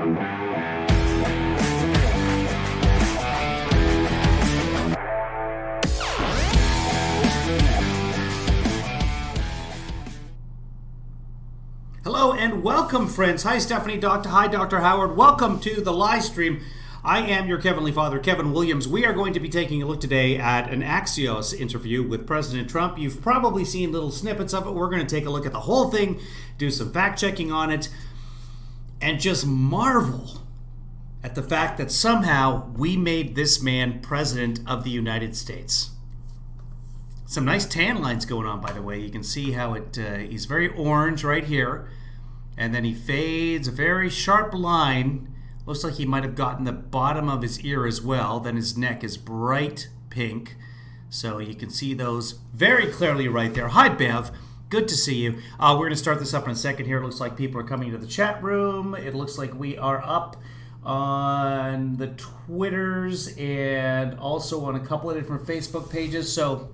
Hello and welcome, friends. Hi, Stephanie. Hi, Dr. Howard. Welcome to the LieStream. I am your Heavenly Father, Kevin Williams. We are going to be taking a look today at an Axios interview with President Trump. You've probably seen little snippets of it. We're going to take a look at the whole thing, do some fact-checking on it, and just marvel at the fact that somehow we made this man President of the United States. Some nice tan lines going on, by the way. You can see how he's very orange right here. And then he fades a very sharp line. Looks like he might have gotten the bottom of his ear as well. Then his neck is bright pink. So you can see those very clearly right there. Hi, Bev. Good to see you. We're going to start this up in a second here. It looks like people are coming to the chat room. It looks like we are up on the Twitters and also on a couple of different Facebook pages. So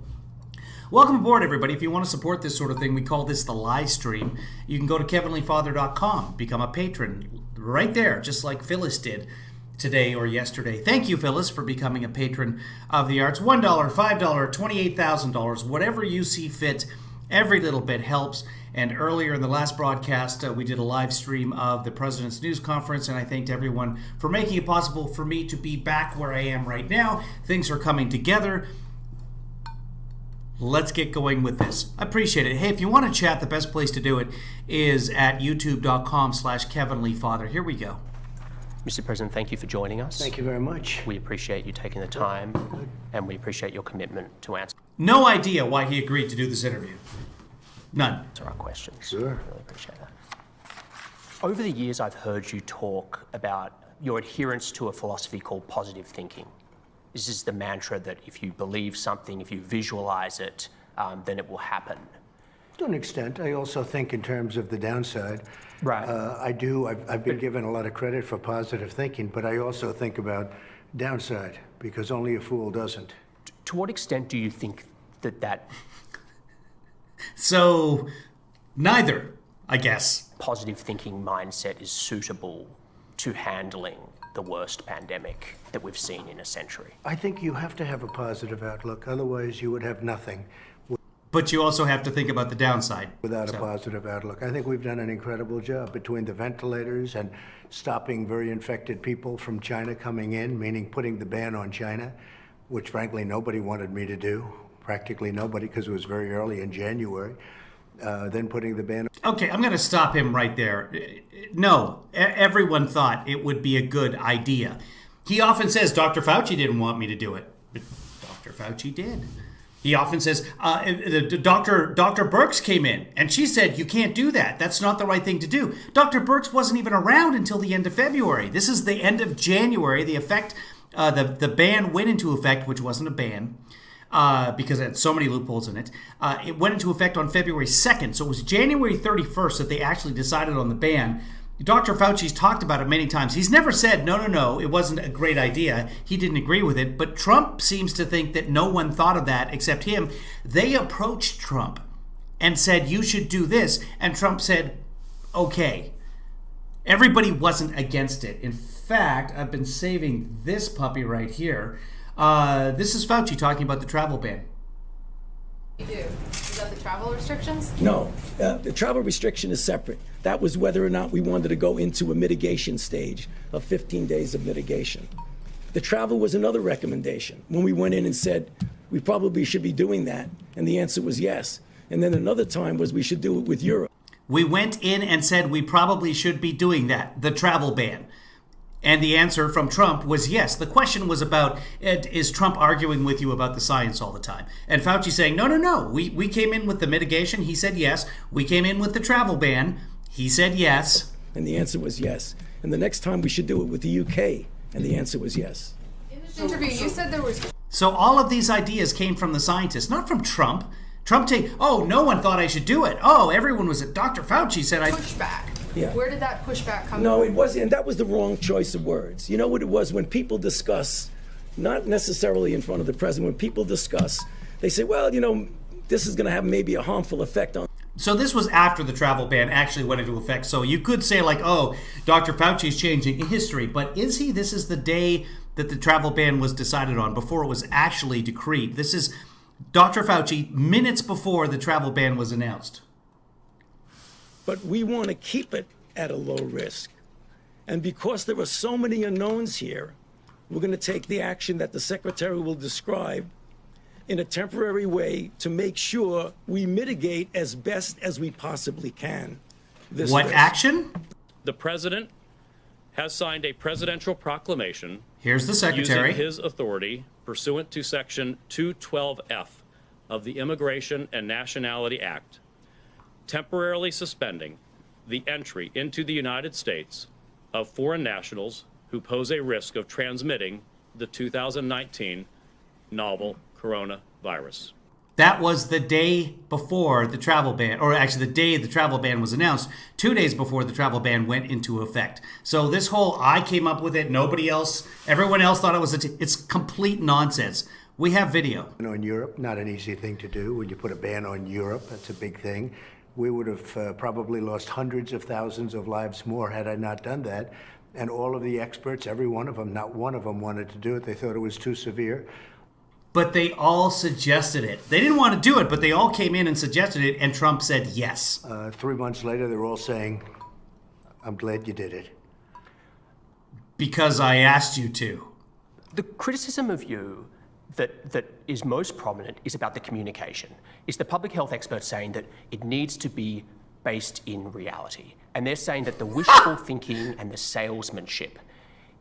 welcome aboard, everybody. If you want to support this sort of thing, we call this the LieStream. You can go to kevinleefather.com, become a patron right there, just like Phyllis did today or yesterday. Thank you, Phyllis, for becoming a patron of the arts. $1, $5, $28,000, whatever you see fit. Every little bit helps. And earlier in the last broadcast, we did a live stream of the President's News Conference, and I thanked everyone for making it possible for me to be back where I am right now. Things are coming together. Let's get going with this. I appreciate it. Hey, if you want to chat, the best place to do it is at youtube.com/KevinLeeFather. Here we go. Mr. President, thank you for joining us. Thank you very much. We appreciate you taking the time, and we appreciate your commitment to answer No idea why he agreed to do this interview. None. our questions. Sure. Really appreciate that. Over the years, I've heard you talk about your adherence to a philosophy called positive thinking. This is the mantra that if you believe something, if you visualize it, then it will happen. To an extent, I also think in terms of the downside. Right. I've been given a lot of credit for positive thinking, but I also think about downside, because only a fool doesn't. To what extent do you think that So, neither, I guess. positive thinking mindset is suitable to handling the worst pandemic that we've seen in a century? I think you have to have a positive outlook, otherwise you would have nothing But you also have to think about the downside. without a positive outlook. I think we've done an incredible job between the ventilators and stopping very infected people from China coming in, meaning putting the ban on China, which frankly nobody wanted me to do, practically nobody, because it was very early in January. Then putting the ban. Okay, I'm going to stop him right there. No, everyone thought it would be a good idea. He often says, Dr. Fauci didn't want me to do it. But Dr. Fauci did. He often says, Dr. Birx came in, and she said, you can't do that. That's not the right thing to do. Dr. Birx wasn't even around until the end of February. This is the end of January. The ban went into effect, which wasn't a ban, because it had so many loopholes in it. It went into effect on February 2nd, so it was January 31st that they actually decided on the ban. Dr. Fauci's talked about it many times. He's never said, no, it wasn't a great idea. He didn't agree with it. But Trump seems to think that no one thought of that except him. They approached Trump and said, you should do this. And Trump said, okay. Everybody wasn't against it. In fact, I've been saving this puppy right here. This is Fauci talking about the travel ban. You do. Is that the travel restrictions? No, the travel restriction is separate. That was whether or not we wanted to go into a mitigation stage of 15 days of mitigation. The travel was another recommendation. When we went in and said, we probably should be doing that, and the answer was yes. And then another time was we should do it with Europe. We went in and said we probably should be doing that, the travel ban. And the answer from Trump was yes. The question was about, is Trump arguing with you about the science all the time? And Fauci saying, no. We came in with the mitigation. He said yes. We came in with the travel ban. He said yes. And the answer was yes. And the next time we should do it with the UK. And the answer was yes. In this interview, you said there was... So all of these ideas came from the scientists, not from Trump. Trump no one thought I should do it. Oh, everyone was at Dr. Fauci said pushback. Yeah. Where did that pushback come from? No, it wasn't. And that was the wrong choice of words. You know what it was? When people discuss, not necessarily in front of the president, when people discuss, they say, well, this is going to have maybe a harmful effect on. So this was after the travel ban actually went into effect. So you could say like, oh, Dr. Fauci's changing history, but is he? This is the day that the travel ban was decided on, before it was actually decreed. This is Dr. Fauci minutes before the travel ban was announced. But we want to keep it at a low risk. And because there are so many unknowns here, we're going to take the action that the Secretary will describe in a temporary way to make sure we mitigate as best as we possibly can this What risk. action? The president has signed a presidential proclamation Here's the Secretary. using his authority pursuant to Section 212F of the Immigration and Nationality Act, temporarily suspending the entry into the United States of foreign nationals who pose a risk of transmitting the 2019 novel coronavirus. That was the day before the travel ban, or actually the day the travel ban was announced, 2 days before the travel ban went into effect. So this whole, I came up with it, nobody else, everyone else thought it was, it's complete nonsense. We have video. You know, in Europe, not an easy thing to do. When you put a ban on Europe, that's a big thing. We would have probably lost hundreds of thousands of lives more had I not done that. And all of the experts, every one of them, not one of them wanted to do it. They thought it was too severe. But they all suggested it. They didn't want to do it, but they all came in and suggested it, and Trump said yes. 3 months later, they're all saying, I'm glad you did it. Because I asked you to. The criticism of you that is most prominent is about the communication. It's the public health experts saying that it needs to be based in reality. And they're saying that the wishful thinking and the salesmanship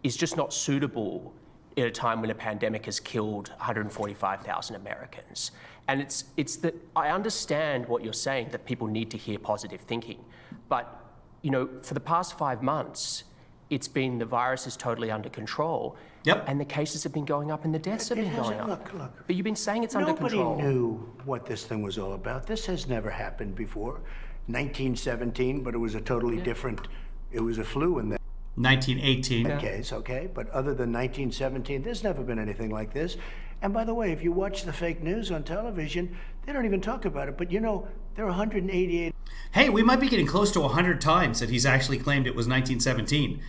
is just not suitable at a time when a pandemic has killed 145,000 Americans. And it's that I understand what you're saying, that people need to hear positive thinking. But, you know, for the past 5 months, it's been the virus is totally under control. Yep. And the cases have been going up and the deaths have been going up. Look. But you've been saying it's under control. Nobody knew what this thing was all about. This has never happened before. 1917, but it was a totally different, it was a flu in that 1918. case, okay? But other than 1917, there's never been anything like this. And by the way, if you watch the fake news on television, they don't even talk about it. But you know, there are 188. Hey, we might be getting close to 100 times that he's actually claimed it was 1917.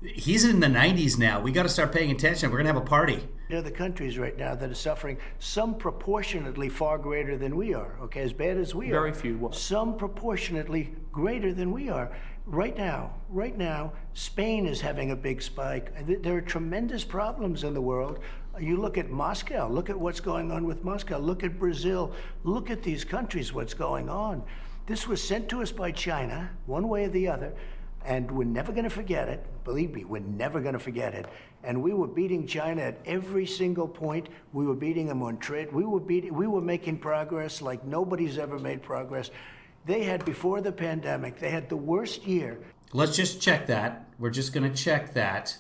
He's in the 90s now. We got to start paying attention. We're going to have a party. Other countries right now that are suffering, some proportionately far greater than we are, okay? As bad as we are. Very few will. Some proportionately greater than we are. Right now, Spain is having a big spike. There are tremendous problems in the world. You look at Moscow, look at what's going on with Moscow. Look at Brazil, look at these countries, what's going on. This was sent to us by China, one way or the other. And we're never going to forget it. Believe me, we're never going to forget it. And we were beating China at every single point. We were beating them on trade. We were making progress like nobody's ever made progress. They had, before the pandemic, they had the worst year. Let's just check that. We're just going to check that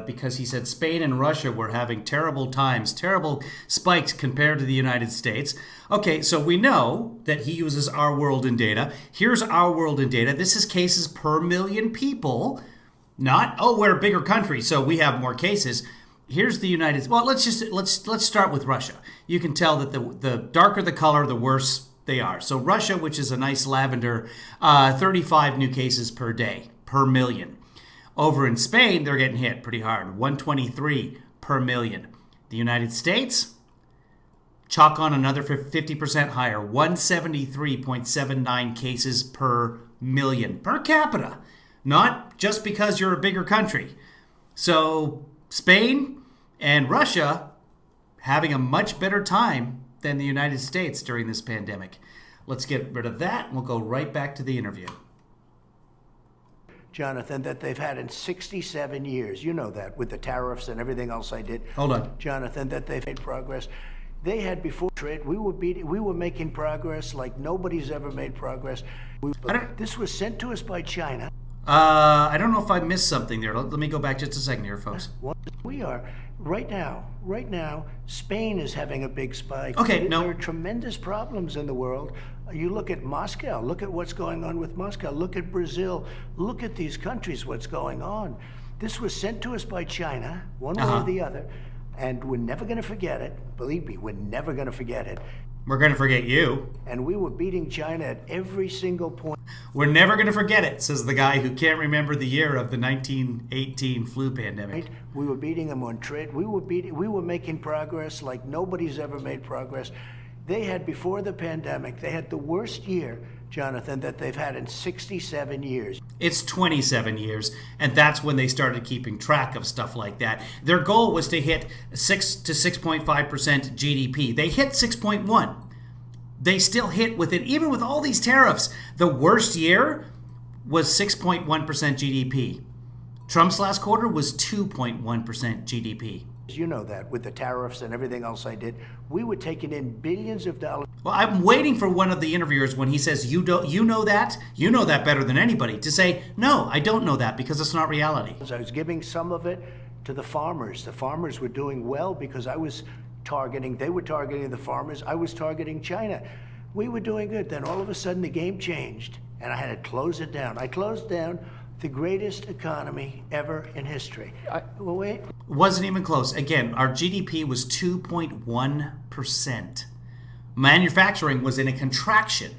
because he said Spain and Russia were having terrible times, terrible spikes compared to the United States. Okay, so we know that he uses our world in data. Here's our world in data. This is cases per million people. Not, oh, we're a bigger country, so we have more cases. Here's the United States. Well, let's start with Russia. You can tell that the darker the color, the worse they are. So Russia, which is a nice lavender, 35 new cases per day, per million. Over in Spain, they're getting hit pretty hard, 123 per million. The United States, chalk on another 50% higher, 173.79 cases per million, per capita. Not just because you're a bigger country. So Spain and Russia having a much better time than the United States during this pandemic. Let's get rid of that, and we'll go right back to the interview. Jonathan, that they've had in 67 years. You know that, with the tariffs and everything else I did. Hold on. Jonathan, that they've made progress. They had before trade. We were making progress like nobody's ever made progress. This was sent to us by China. I don't know if I missed something there. Let me go back just a second here, folks. We are. Right now, Spain is having a big spike. Okay, no. There are tremendous problems in the world. You look at Moscow, look at what's going on with Moscow. Look at Brazil, look at these countries, what's going on. This was sent to us by China, one way or the other, and we're never going to forget it. Believe me, we're never going to forget it. We're going to forget you. And we were beating China at every single point. We're never going to forget it, says the guy who can't remember the year of the 1918 flu pandemic. We were beating them on trade. We were making progress like nobody's ever made progress. They had, before the pandemic, they had the worst year, Jonathan, that they've had in 67 years. It's 27 years, and that's when they started keeping track of stuff like that. Their goal was to hit 6 to 6.5% GDP. They hit 6.1. They still hit with it, even with all these tariffs. The worst year was 6.1% GDP. Trump's last quarter was 2.1% GDP. You know that, with the tariffs and everything else I did, we were taking in billions of dollars. Well, I'm waiting for one of the interviewers when he says, you know that better than anybody, to say, no, I don't know that because it's not reality. I was giving some of it to the farmers. The farmers were doing well because they were targeting the farmers. I was targeting China. We were doing good. Then all of a sudden the game changed and I had to close it down. I closed down the greatest economy ever in history. Well, wait. Wasn't even close. Again, our GDP was 2.1%. Manufacturing was in a contraction.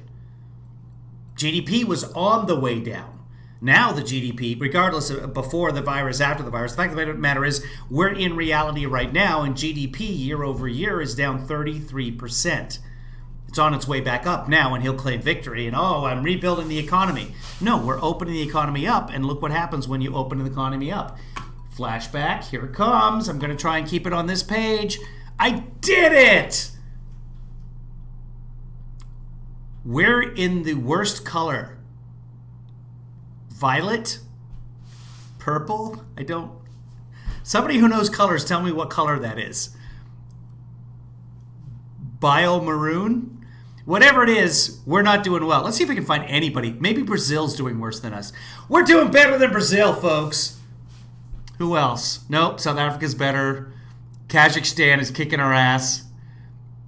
GDP was on the way down. Now the GDP, regardless of before the virus, after the virus, the fact of the matter is we're in reality right now, and GDP year over year is down 33%. It's on its way back up now, and he'll claim victory, and I'm rebuilding the economy. No, we're opening the economy up, and look what happens when you open the economy up. Flashback, here it comes. I'm going to try and keep it on this page. I did it! We're in the worst color. Violet? Purple? Somebody who knows colors, tell me what color that is. Bio maroon? Whatever it is, we're not doing well. Let's see if we can find anybody. Maybe Brazil's doing worse than us. We're doing better than Brazil, folks. Who else? Nope, South Africa's better. Kazakhstan is kicking our ass.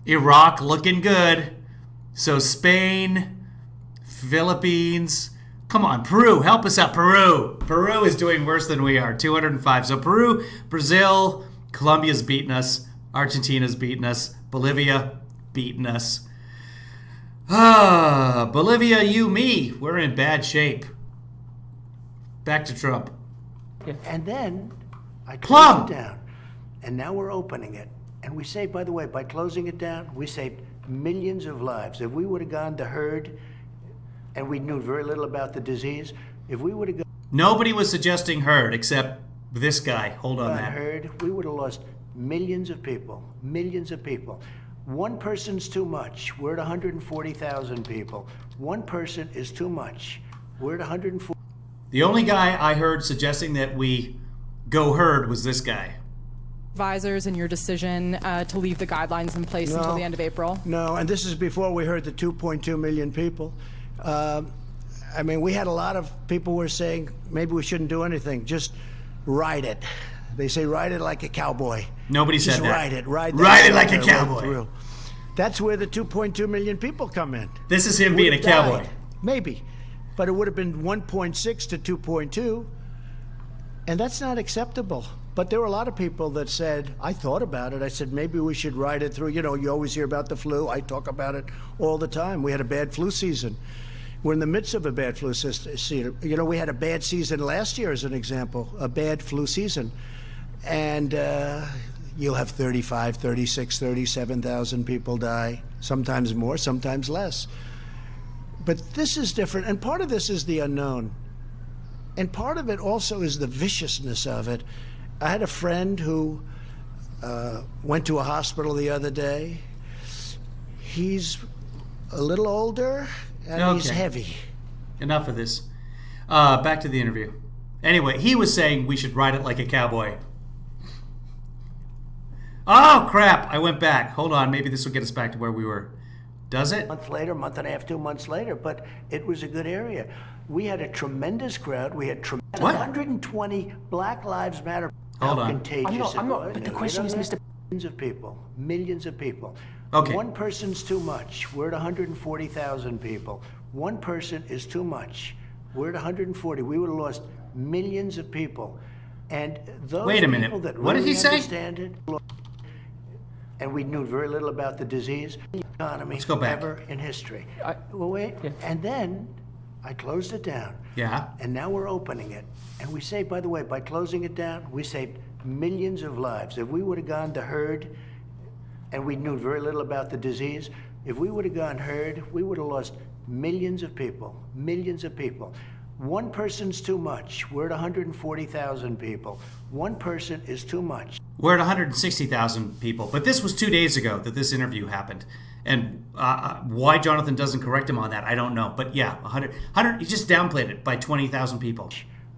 Iraq looking good. So Spain, Philippines. Come on, Peru, help us out, Peru. Peru is doing worse than we are, 205. So Peru, Brazil, Colombia's beating us. Argentina's beating us. Bolivia, beating us. Bolivia, you, me. We're in bad shape. Back to Trump. Yeah. And then I closed it down. And now we're opening it. And we saved, by the way, by closing it down, we saved millions of lives. If we would have gone the herd, and we knew very little about the disease, if we would have gone... Nobody was suggesting herd except this guy. Hold on that. Herd, we would have lost millions of people. Millions of people. One person's too much. We're at 140,000 people. One person is too much. We're at 140. The only guy I heard suggesting that we go herd was this guy. Advisors and your decision to leave the guidelines in place until the end of April? No, and this is before we heard the 2.2 million people. I mean, we had a lot of people were saying maybe we shouldn't do anything. Just ride it. They say ride it like a cowboy. Nobody said that. Just ride it. Ride it like a cowboy. That's where the 2.2 million people come in. This is him being a cowboy. Maybe. But it would have been 1.6 to 2.2. And that's not acceptable. But there were a lot of people that said, I thought about it. I said, maybe we should ride it through. You know, you always hear about the flu. I talk about it all the time. We had a bad flu season. We're in the midst of a bad flu season. You know, we had a bad season last year, as an example, a bad flu season. And you'll have 35, 36, 37,000 people die, sometimes more, sometimes less. But this is different, and part of this is the unknown. And part of it also is the viciousness of it. I had a friend who went to a hospital the other day. He's a little older, and he's heavy. Enough of this. Back to the interview. Anyway, he was saying we should ride it like a cowboy. Oh, crap. I went back. Hold on. Maybe this will get us back to where we were. Does it? A month later, month and a half, 2 months later, but it was a good area. We had a tremendous crowd. We had 120 Black Lives Matter. Hold on. Contagious I'm not, but the question is, Mr. Millions of people. Okay. One person's too much. We're at 140,000 people. One person is too much. We're at 140. We would have lost millions of people. And those Wait a minute. people that What did really he say? understand it, and we knew very little about the disease. economy Let's go back. ever in history. Well, wait, and then I closed it down. Yeah. And now we're opening it. And we say, by the way, by closing it down, we saved millions of lives. If we would have gone to herd, and we knew very little about the disease, if we would have gone herd, we would have lost millions of people, millions of people. One person's too much. We're at 140,000 people. One person is too much. We're at 160,000 people. But this was 2 days ago that this interview happened. And why Jonathan doesn't correct him on that, I don't know. But yeah, 100 he just downplayed it by 20,000 people.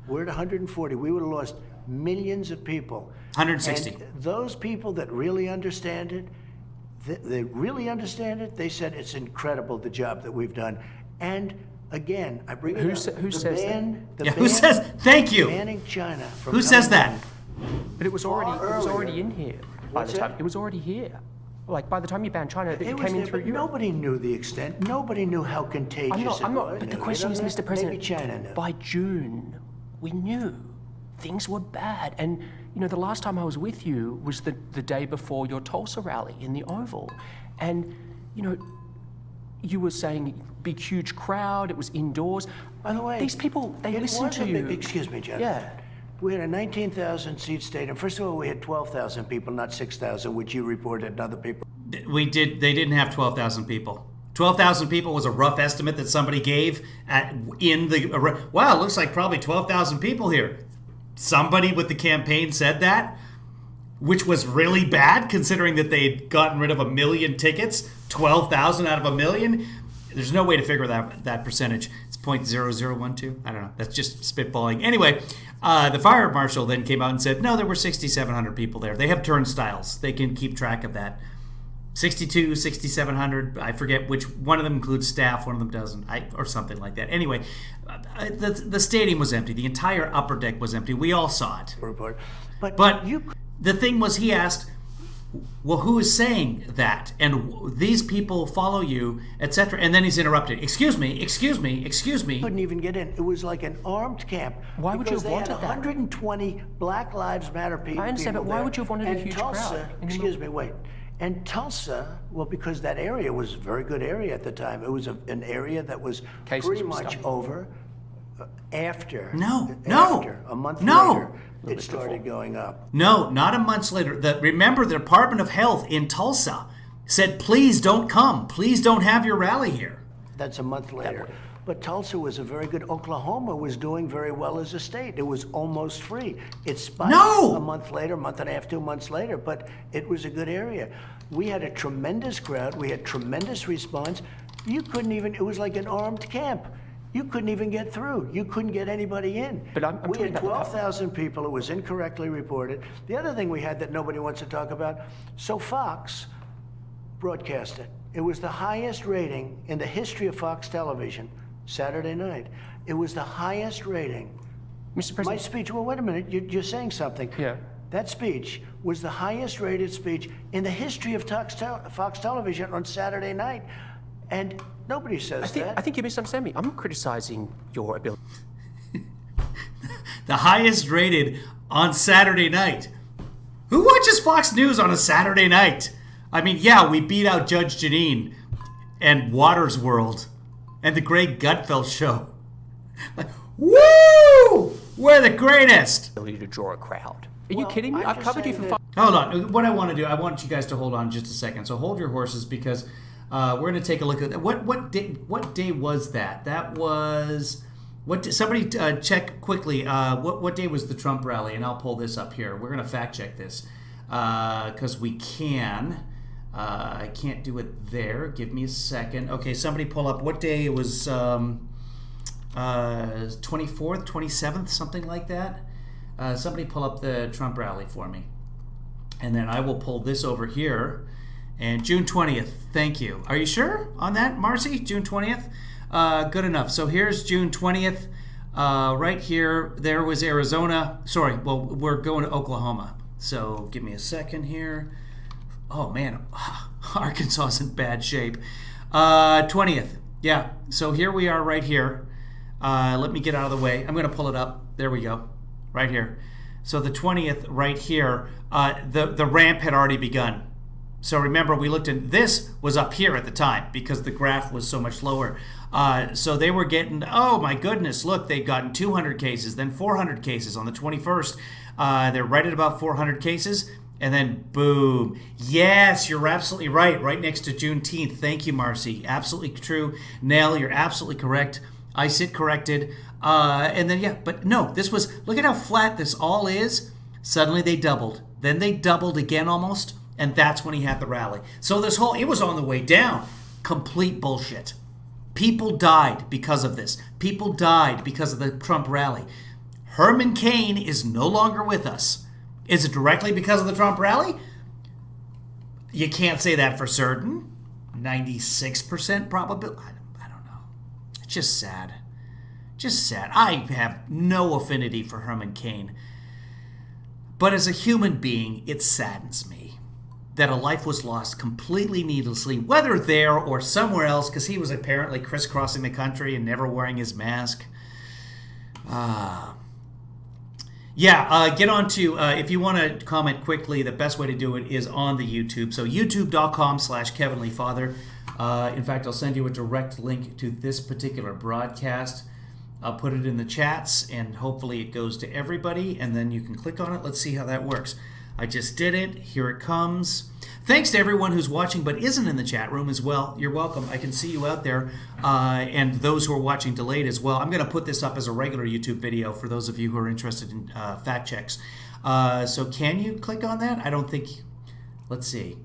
We're at 140. We would have lost millions of people. 160. And those people that really understand it, they really understand it, they said it's incredible the job that we've done. And again, I bring it up. Who says that? Who says, thank you. Banning China from Who says coming that? But it was already in here by What's the time. that? It was already here. Like by the time you banned China, it It was came in there, through but Europe. nobody knew the extent. Nobody knew how contagious it was. But the question is, Mr. President, Maybe China knew. by June, we knew things were bad. And, you know, the last time I was with you was the day before your Tulsa rally in the Oval. And, you know, you were saying big, huge crowd, it was indoors. By the way, these people, they listen to you. Excuse me, Jonathan. Yeah. We had a 19,000 seat stadium. First of all, we had 12,000 people, not 6,000, which you reported and other people. We did. They didn't have 12,000 people. 12,000 people was a rough estimate that somebody gave in the. Wow, it looks like probably 12,000 people here. Somebody with the campaign said that, which was really bad considering that they'd gotten rid of 1 million tickets. 12,000 out of 1 million. There's no way to figure that percentage. It's 0.0012. I don't know. That's just spitballing. Anyway, the fire marshal then came out and said, no, there were 6,700 people there. They have turnstiles. They can keep track of that. 62, 6,700. I forget which one of them includes staff, one of them doesn't, or something like that. Anyway, the stadium was empty. The entire upper deck was empty. We all saw it. Report. But the thing was, he asked, well, who is saying that? And these people follow you, etc. And then he's interrupted. Excuse me. Couldn't even get in. It was like an armed camp. Why would you have wanted that? that? 120 Black Lives Matter people. I understand, but why would you have wanted a huge crowd? Excuse me, wait. And Tulsa, well, because that area was a very good area at the time. It was an area that was pretty much over after. A month later, it started going up. No, not a month later. Remember, the Department of Health in Tulsa said, please don't come. Please don't have your rally here. That's a month later. But Tulsa was a very good. Oklahoma was doing very well as a state. It was almost free. It spiked a month later, month and a half, 2 months later, but it was a good area. We had a tremendous crowd. We had tremendous response. You couldn't even, it was like an armed camp. You couldn't even get through. You couldn't get anybody in. But we had 12,000 people. It was incorrectly reported. The other thing we had that nobody wants to talk about, so Fox broadcast it. It was the highest rating in the history of Fox television, Saturday night. It was the highest rating. Mr. President. My speech, well, wait a minute, you're saying something. Yeah. That speech was the highest rated speech in the history of Fox television on Saturday night. And nobody says that. I think you misunderstand me. I'm not criticizing your ability. The highest rated on Saturday night. Who watches Fox News on a Saturday night? I mean, yeah, we beat out Judge Janine and Waters World and the Greg Gutfeld show. Like, woo! We're the greatest. Ability to draw a crowd. Are you kidding me? I've covered you for 5. Hold on. What I want to do, I want you guys to hold on just a second. So hold your horses because we're going to take a look at that. What day was that? That was somebody check quickly. What day was the Trump rally? And I'll pull this up here. We're going to fact check this because we can. I can't do it there. Give me a second. Okay, somebody pull up what day it was. 24th, 27th, something like that. Somebody pull up the Trump rally for me. And then I will pull this over here. And June 20th, thank you. Are you sure on that, Marcy? June 20th? Good enough. So here's June 20th. Right here, there was Arizona. Sorry, well, we're going to Oklahoma. So give me a second here. Oh, man, Arkansas is in bad shape. 20th, yeah. So here we are right here. Let me get out of the way. I'm going to pull it up. There we go. Right here. So the 20th right here, the ramp had already begun. So remember, we looked at this was up here at the time because the graph was so much lower. So they were getting, oh my goodness, look, they'd gotten 200 cases, then 400 cases on the 21st. They're right at about 400 cases, and then boom. Yes, you're absolutely right next to Juneteenth. Thank you, Marcy. Absolutely true. Nell, you're absolutely correct. I sit corrected. And then, yeah, but no, this was, look at how flat this all is. Suddenly they doubled. Then they doubled again almost. And that's when he had the rally. So this whole, it was on the way down. Complete bullshit. People died because of this. People died because of the Trump rally. Herman Cain is no longer with us. Is it directly because of the Trump rally? You can't say that for certain. 96% probability. I don't know. It's just sad. Just sad. I have no affinity for Herman Cain. But as a human being, it saddens me that a life was lost completely needlessly, whether there or somewhere else, because he was apparently crisscrossing the country and never wearing his mask. Get on to, if you want to comment quickly, the best way to do it is on the YouTube. So youtube.com/KevinLeeFather. In fact, I'll send you a direct link to this particular broadcast. I'll put it in the chats, and hopefully it goes to everybody, and then you can click on it. Let's see how that works. I just did it. Here it comes. Thanks to everyone who's watching but isn't in the chat room as well. You're welcome. I can see you out there, and those who are watching delayed as well. I'm going to put this up as a regular YouTube video for those of you who are interested in fact checks. So can you click on that? I don't think... Let's see.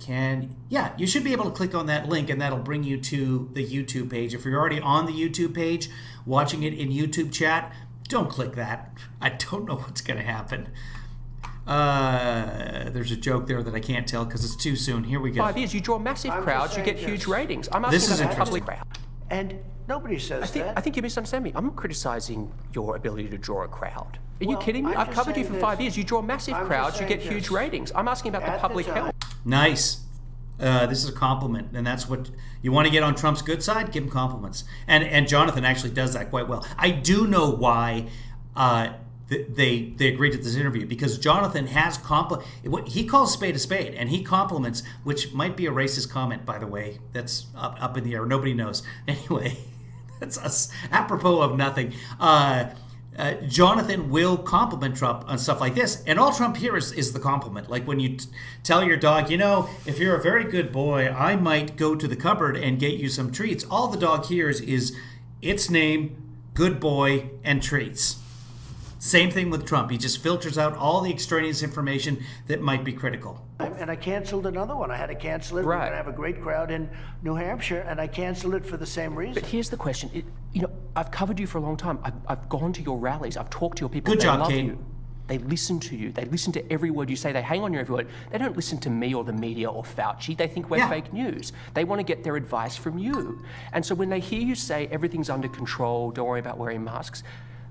Yeah, you should be able to click on that link, and that'll bring you to the YouTube page. If you're already on the YouTube page, watching it in YouTube chat, don't click that. I don't know what's going to happen. There's a joke there that I can't tell because it's too soon. Here we go. 5 years, you draw massive crowds, you get huge ratings. I'm This asking is about the public crowd. And nobody says that. I think you misunderstand me. I'm not criticizing your ability to draw a crowd. Are you Well, kidding me? I'm I've just covered you saying for this. 5 years. You draw massive I'm just crowds, you saying get huge this. ratings. I'm asking about the At the public time- health. Nice. This is a compliment, and that's what you want to get on Trump's good side. Give him compliments, and Jonathan actually does that quite well. I do know why they agreed to this interview, because Jonathan has he calls spade a spade, and he compliments, which might be a racist comment, by the way. That's up in the air. Nobody knows. Anyway, that's us. Apropos of nothing. Jonathan will compliment Trump on stuff like this, and all Trump hears is the compliment. Like when you tell your dog, if you're a very good boy, I might go to the cupboard and get you some treats. All the dog hears is its name, good boy, and treats. Same thing with Trump. He just filters out all the extraneous information that might be critical. And I canceled another one. I had to cancel it. Right. We're going to have a great crowd in New Hampshire, and I canceled it for the same reason. But here's the question. I've covered you for a long time. I've gone to your rallies. I've talked to your people. Good They job, love Kate. you. They listen to you. They listen to every word you say. They hang on your every word. They don't listen to me or the media or Fauci. They think we're fake news. They want to get their advice from you. And so when they hear you say everything's under control, don't worry about wearing masks,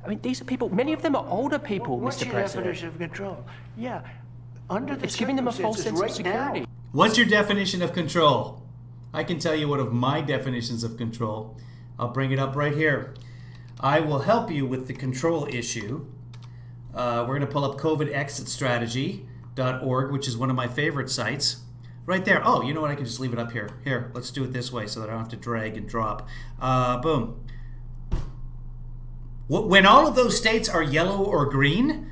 I mean, these are people, many of them are older people, What's Mr. your President. definition of control? Yeah, under the It's giving them a false sense of circumstances right security. now. What's your definition of control? I can tell you one of my definitions of control. I'll bring it up right here. I will help you with the control issue. We're going to pull up covidexitstrategy.org, which is one of my favorite sites. Right there. Oh, you know what? I can just leave it up here. Here, let's do it this way so that I don't have to drag and drop. Boom. When all of those states are yellow or green,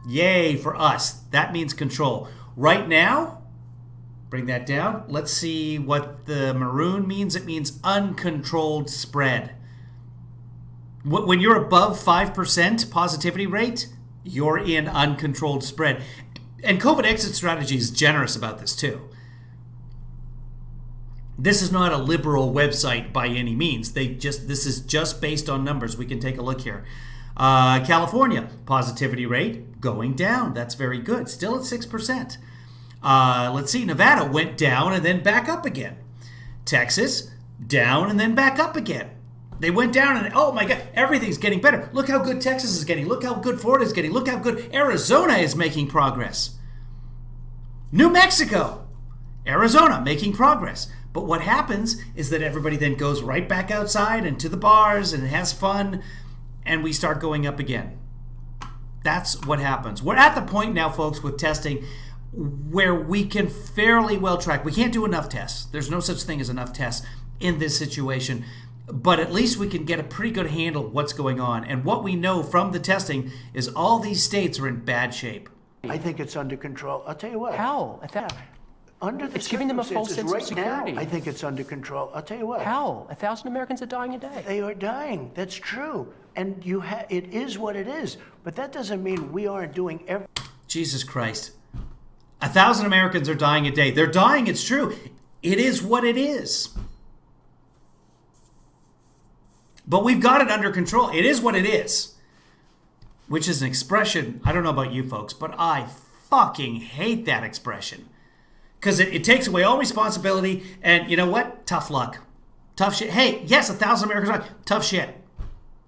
yay for us. That means control. Right now, bring that down. Let's see what the maroon means. It means uncontrolled spread. When you're above 5% positivity rate, you're in uncontrolled spread. And COVID exit strategy is generous about this too. This is not a liberal website by any means. This is just based on numbers. We can take a look here. California, positivity rate going down. That's very good. Still at 6%. Let's see. Nevada went down and then back up again. Texas, down and then back up again. They went down and, oh my God, everything's getting better. Look how good Texas is getting. Look how good Florida is getting. Look how good Arizona is making progress. New Mexico, Arizona making progress. But what happens is that everybody then goes right back outside and to the bars and has fun, and we start going up again. That's what happens. We're at the point now, folks, with testing. where we can fairly well track. We can't do enough tests. There's no such thing as enough tests in this situation. But at least we can get a pretty good handle of what's going on. And what we know from the testing is all these states are in bad shape. I think it's under control. I'll tell you what. How? Under the It's giving them a false sense of right security. now, I think it's under control. I'll tell you what. How? 1,000 Americans are dying a day. They are dying. That's true. And it is what it is. But that doesn't mean we aren't doing everything. Jesus Christ. 1,000 Americans are dying a day. They're dying, it's true. It is what it is. But we've got it under control. It is what it is. Which is an expression, I don't know about you folks, but I fucking hate that expression. Because it takes away all responsibility, and you know what? Tough luck. Tough shit. Hey, yes, 1,000 Americans are dying. Tough shit.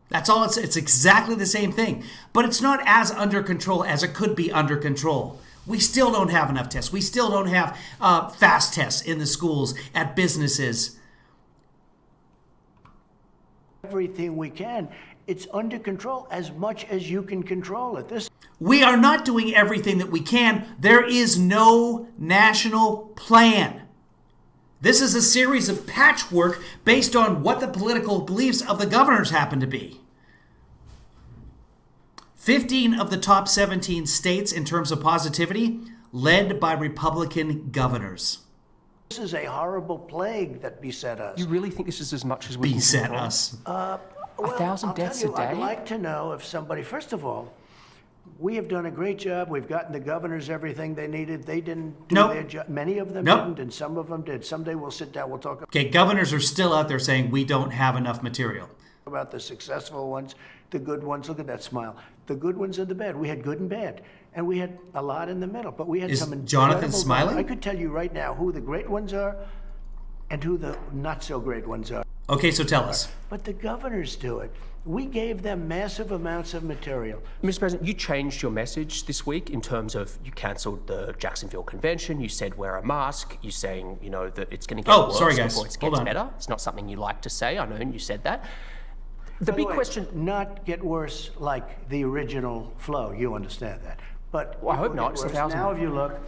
That's all. It's exactly the same thing. But it's not as under control as it could be under control. We still don't have enough tests. We still don't have fast tests in the schools, at businesses. Everything we can. It's under control as much as you can control it. We are not doing everything that we can. There is no national plan. This is a series of patchwork based on what the political beliefs of the governors happen to be. 15 of the top 17 states in terms of positivity, led by Republican governors. This is a horrible plague that beset us. You really think this is as much as we Beset can control? us. 1,000 deaths a day? I'd like to know if somebody, first of all, we have done a great job. We've gotten the governors everything they needed. They didn't do Nope. their job. Many of them Nope. didn't, and some of them did. Someday we'll sit down, we'll talk Okay, governors are still out there saying we don't have enough material. about the successful ones, the good ones. Look at that smile. The good ones and the bad. We had good and bad. And we had a lot in the middle. But we had Is some Jonathan incredible- smiling? I could tell you right now who the great ones are and who the not so great ones are. Okay, so tell us. But the governors do it. We gave them massive amounts of material. Mr. President, you changed your message this week in terms of you cancelled the Jacksonville Convention. You said wear a mask. You're saying, that it's going to get worse sorry, guys. before it Hold gets on. better. It's not something you like to say. I know, and you said that. The By big way, question... not get worse like the original flow. You understand that. But Well, I it hope will not. get It's worse. 1,000. Now, if you look,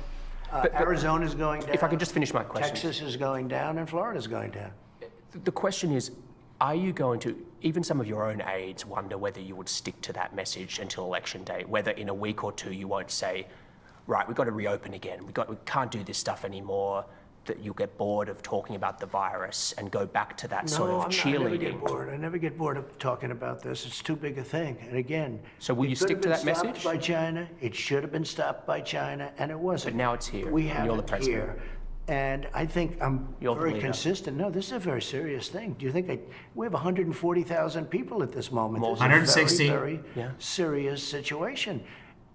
Arizona's going down. If I could just finish my question. Texas is going down, and Florida's going down. The question is, are you going to, even some of your own aides wonder whether you would stick to that message until election day, whether in a week or two you won't say, right, we've got to reopen again, we can't do this stuff anymore, that you'll get bored of talking about the virus and go back to that sort of I never cheerleading? get bored. I never get bored of talking about this. It's too big a thing. And again, So will it you could stick have to been that stopped message? by China. It should have been stopped by China, and it wasn't. But now it's here, We and have you're the it president. here. And I think I'm You're the very leader. consistent. No, this is a very serious thing. Do you think we have 140,000 people at this moment? This is a 160. very, very Yeah. serious situation.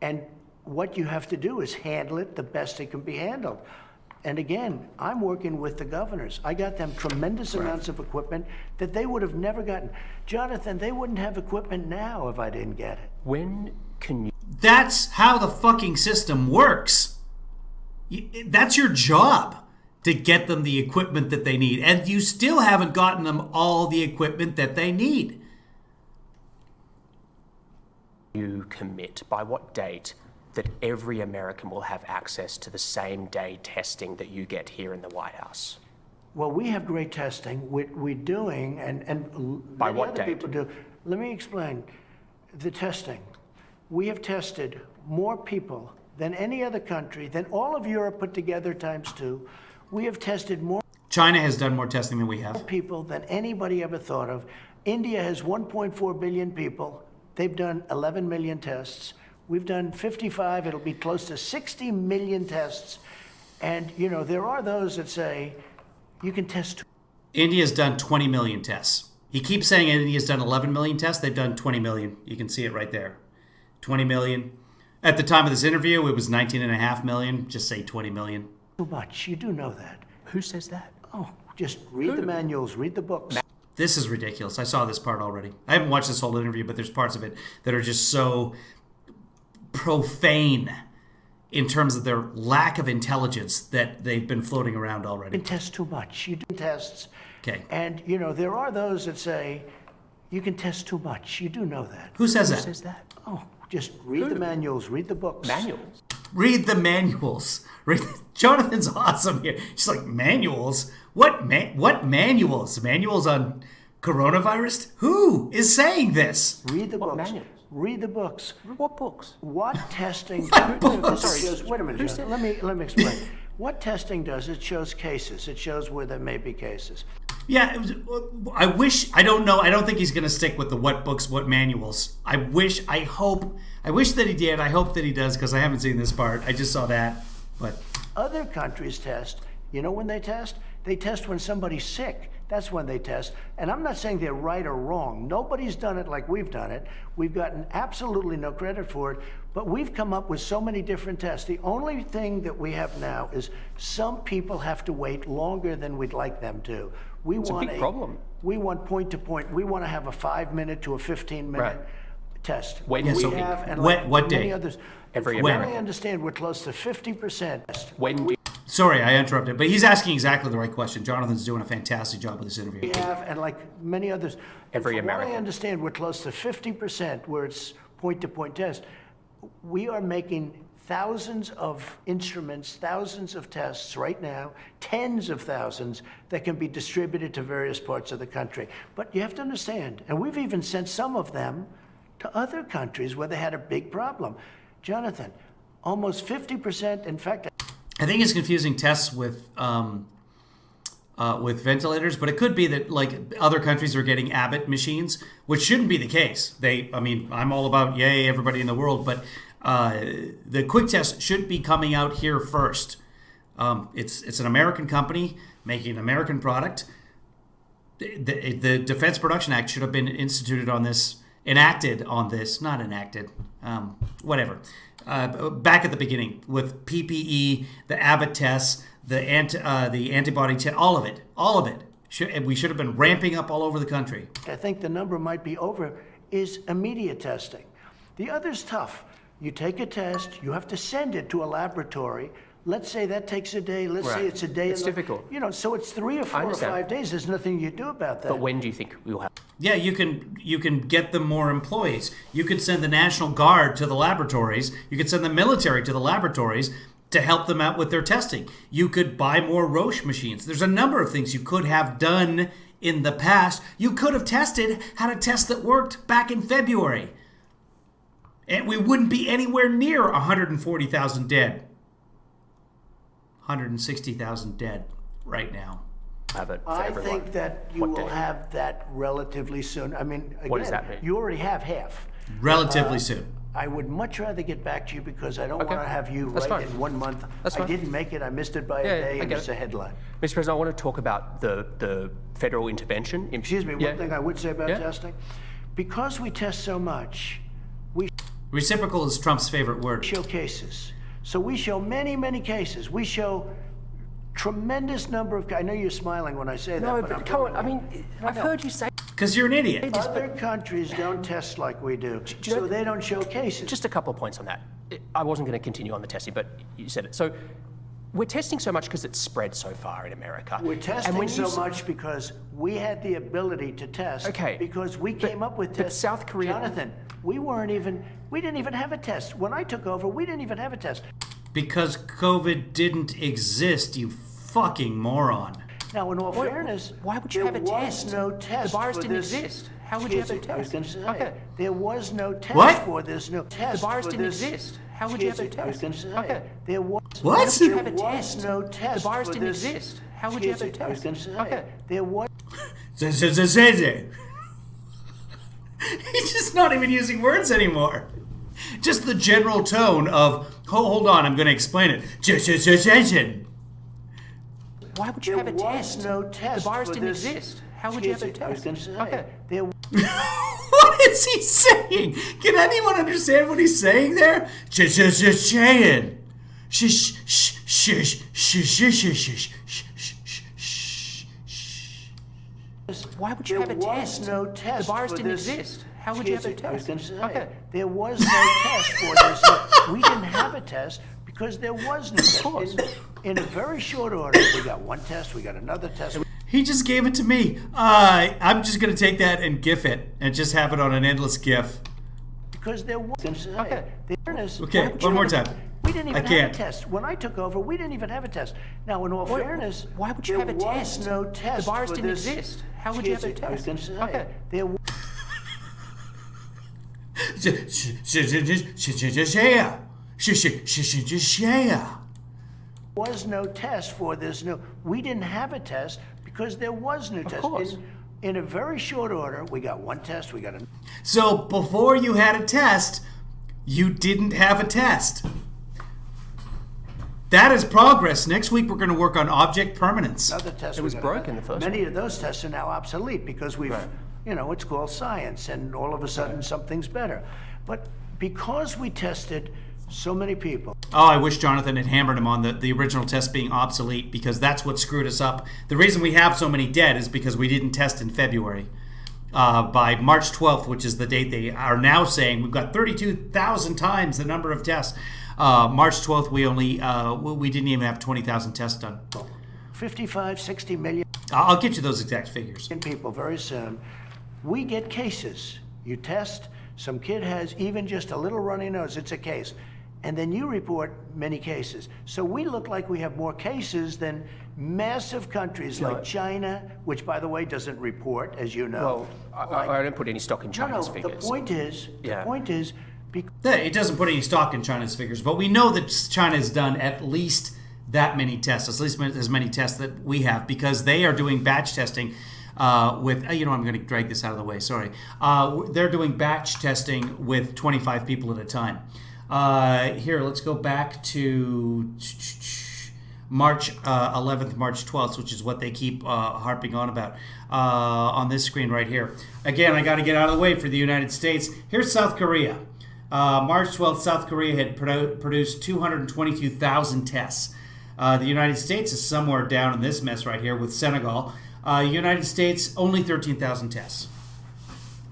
And what you have to do is handle it the best it can be handled. And again, I'm working with the governors. I got them tremendous amounts of equipment that they would have never gotten. Jonathan, they wouldn't have equipment now if I didn't get it. When can you... That's how the fucking system works. That's your job, to get them the equipment that they need. And you still haven't gotten them all the equipment that they need. You commit, by what date, that every American will have access to the same day testing that you get here in the White House? Well, we have great testing. We're doing, and By many what other date? people do. Let me explain the testing. We have tested more people than any other country, than all of Europe put together times 2. We have tested more China has done more testing than we have. people than anybody ever thought of. India has 1.4 billion people. They've done 11 million tests. We've done 55. It'll be close to 60 million tests. And, there are those that say you can test. India's done 20 million tests. He keeps saying India's done 11 million tests. They've done 20 million. You can see it right there. 20 million. At the time of this interview, it was 19.5 million. Just say 20 million. Too much. You do know that. Who says that? Oh, just read the manuals, read the books. This is ridiculous. I saw this part already. I haven't watched this whole interview, but there's parts of it that are just so profane in terms of their lack of intelligence that they've been floating around You already. can test too much. You do tests. Okay. And, there are those that say you can test too much. You do know that. Who says Who that? says that? Oh, just read the manuals, read the books. Manuals? Read the manuals. Jonathan's awesome here. She's like, manuals? What manuals? Manuals on coronavirus? Who is saying this? Read the books. manuals? Read the books. What books? What testing? books? Sorry, wait a minute, John. Let me explain. What testing does? It shows cases. It shows where there may be cases. Yeah, I don't know. I don't think he's going to stick with the what books, what manuals. I wish that he did. I hope that he does, because I haven't seen this part. I just saw that. But Other countries test. You know when they test? They test when somebody's sick. That's when they test. And I'm not saying they're right or wrong. Nobody's done it like we've done it. We've gotten absolutely no credit for it. But we've come up with so many different tests. The only thing that we have now is some people have to wait longer than we'd like them to. It's a big problem. We want point to point. We want to have a 5-minute to a 15-minute Right. test. When Yeah, do so you think? And what many day? others. Every From what American. I understand, we're close to 50%. When do you sorry, I interrupted. But he's asking exactly the right question. Jonathan's doing a fantastic job with this interview. We have, and like many others. Every From what American. I understand, we're close to 50% where it's point-to-point test. We are making thousands of instruments, thousands of tests right now, tens of thousands that can be distributed to various parts of the country. But you have to understand, and we've even sent some of them to other countries where they had a big problem. Jonathan, almost 50%, in fact, I think it's confusing tests with ventilators, but it could be that like other countries are getting Abbott machines, which shouldn't be the case. I'm all about yay everybody in the world, but the quick test should be coming out here first. It's an American company making an American product. The Defense Production Act should have been enacted on this, not enacted, whatever. Back at the beginning with PPE, the Abbott tests, the antibody test, all of it. We should have been ramping up all over the country. I think the number might be over, is immediate testing. The other's tough. You take a test, you have to send it to a laboratory. Let's say that takes a day. Let's say Right. it's a day. It's difficult. So it's 3 or 4 or understand. 5 days. There's nothing you do about that. But when do you think we'll have? Yeah, you can get them more employees. You can send the National Guard to the laboratories. You could send the military to the laboratories to help them out with their testing. You could buy more Roche machines. There's a number of things you could have done in the past. You could have had a test that worked back in February. And we wouldn't be anywhere near 140,000 dead. 160,000 dead right now. Have it for I everyone. think that you What will day? have that relatively soon. I mean, again, What does that mean? you already have half. Relatively soon. I would much rather get back to you because I don't Okay. want to have you That's write fine. in 1 month. That's I fine. didn't make it. I missed it by Yeah, a day, I and get it's it. a headline. Mr. President, I want to talk about the federal intervention. Excuse me, Yeah. one thing I would say about Yeah. testing. Because we test so much, we Reciprocal is Trump's favorite word. show cases. So we show many, many cases. We show tremendous number of. I know you're smiling when I say that. No, but I'm but come on. I telling mean, you. I've heard you say Because you're an idiot. Other countries don't test like we do, you know- so they don't show cases. just a couple of points on that. I wasn't going to continue on the testing, but you said it. So we're testing so much because it's spread so far in America. We're And testing when you so much because we had the ability to test. Okay, Because we came up with but tests. South Korea- Jonathan, we didn't even have a test. When I took over, we didn't even have a test. Because COVID didn't exist, you fucking moron. Now, in all fairness, why would you there have a was test? no test. The virus for didn't this. exist. How would you have a Excuse me, I was test? going to say, Okay. there was no test What? for this. No test The virus for didn't this. exist. How would you have a Excuse me, I was test? going to say, Okay. there was. What? Why would you There have a was test? no test The virus for didn't this. exist. How would you have a Excuse me, I was test? going to say, Okay. there was. He's just not even using words anymore. Just the general tone of, hold on, I'm going to explain it. Why would you have a There was test? no test The virus for didn't this. exist. How would you have a Excuse me, I was test? going to say, Okay. there What is he saying? Can anyone understand what he's saying there? Saying. Why would you There have a was test? no test The virus for didn't this. exist. How would you have a Excuse me, I was test? going to say, Okay. there was no test for this. We didn't have a test because there was no test. course. In a very short order, we got one test, we got another test. He just gave it to me. I'm just going to take that and GIF it and just have it on an endless GIF. Because there was. Okay. Fairness, Okay, why would one you more have a- time. We didn't even have a test. When I took over, we didn't even have a test. Now, in all fairness, why would you have a test? There was no test. The virus for didn't this. exist. How would you have a test? I was going to say, okay. there was no test for this. No, we didn't have a test because there was no test. Of course. In a very short order, we got one test. We got a. So before you had a test, you didn't have a test. That is progress. Next week, we're going to work on object permanence. Another test. It was broken the first Many one. of those tests are now obsolete because we've, you know, it's called science, and all of a sudden something's better. But because we tested so many people. Oh, I wish Jonathan had hammered him on the original test being obsolete, because that's what screwed us up. The reason we have so many dead is because we didn't test in February. By March 12th, which is the date they are now saying, we've got 32,000 times the number of tests. March 12th, we didn't even have 20,000 tests done. 55, 60 million I'll get you those exact figures. people very soon. We get cases. You test, some kid has even just a little runny nose, it's a case. And then you report many cases. So we look like we have more cases than massive countries like China, which, by the way, doesn't report, as you know. Well, I don't put any stock in China's figures. The point is, Yeah, it doesn't put any stock in China's figures, but we know that China has done at least that many tests, at least as many tests that we have, because they are doing batch testing with, I'm going to drag this out of the way, sorry. They're doing batch testing with 25 people at a time. Here, let's go back to March 11th, March 12th, which is what they keep harping on about on this screen right here. Again, I got to get out of the way for the United States. Here's South Korea. March 12th, South Korea had produced 222,000 tests. The United States is somewhere down in this mess right here with Senegal. United States, only 13,000 tests.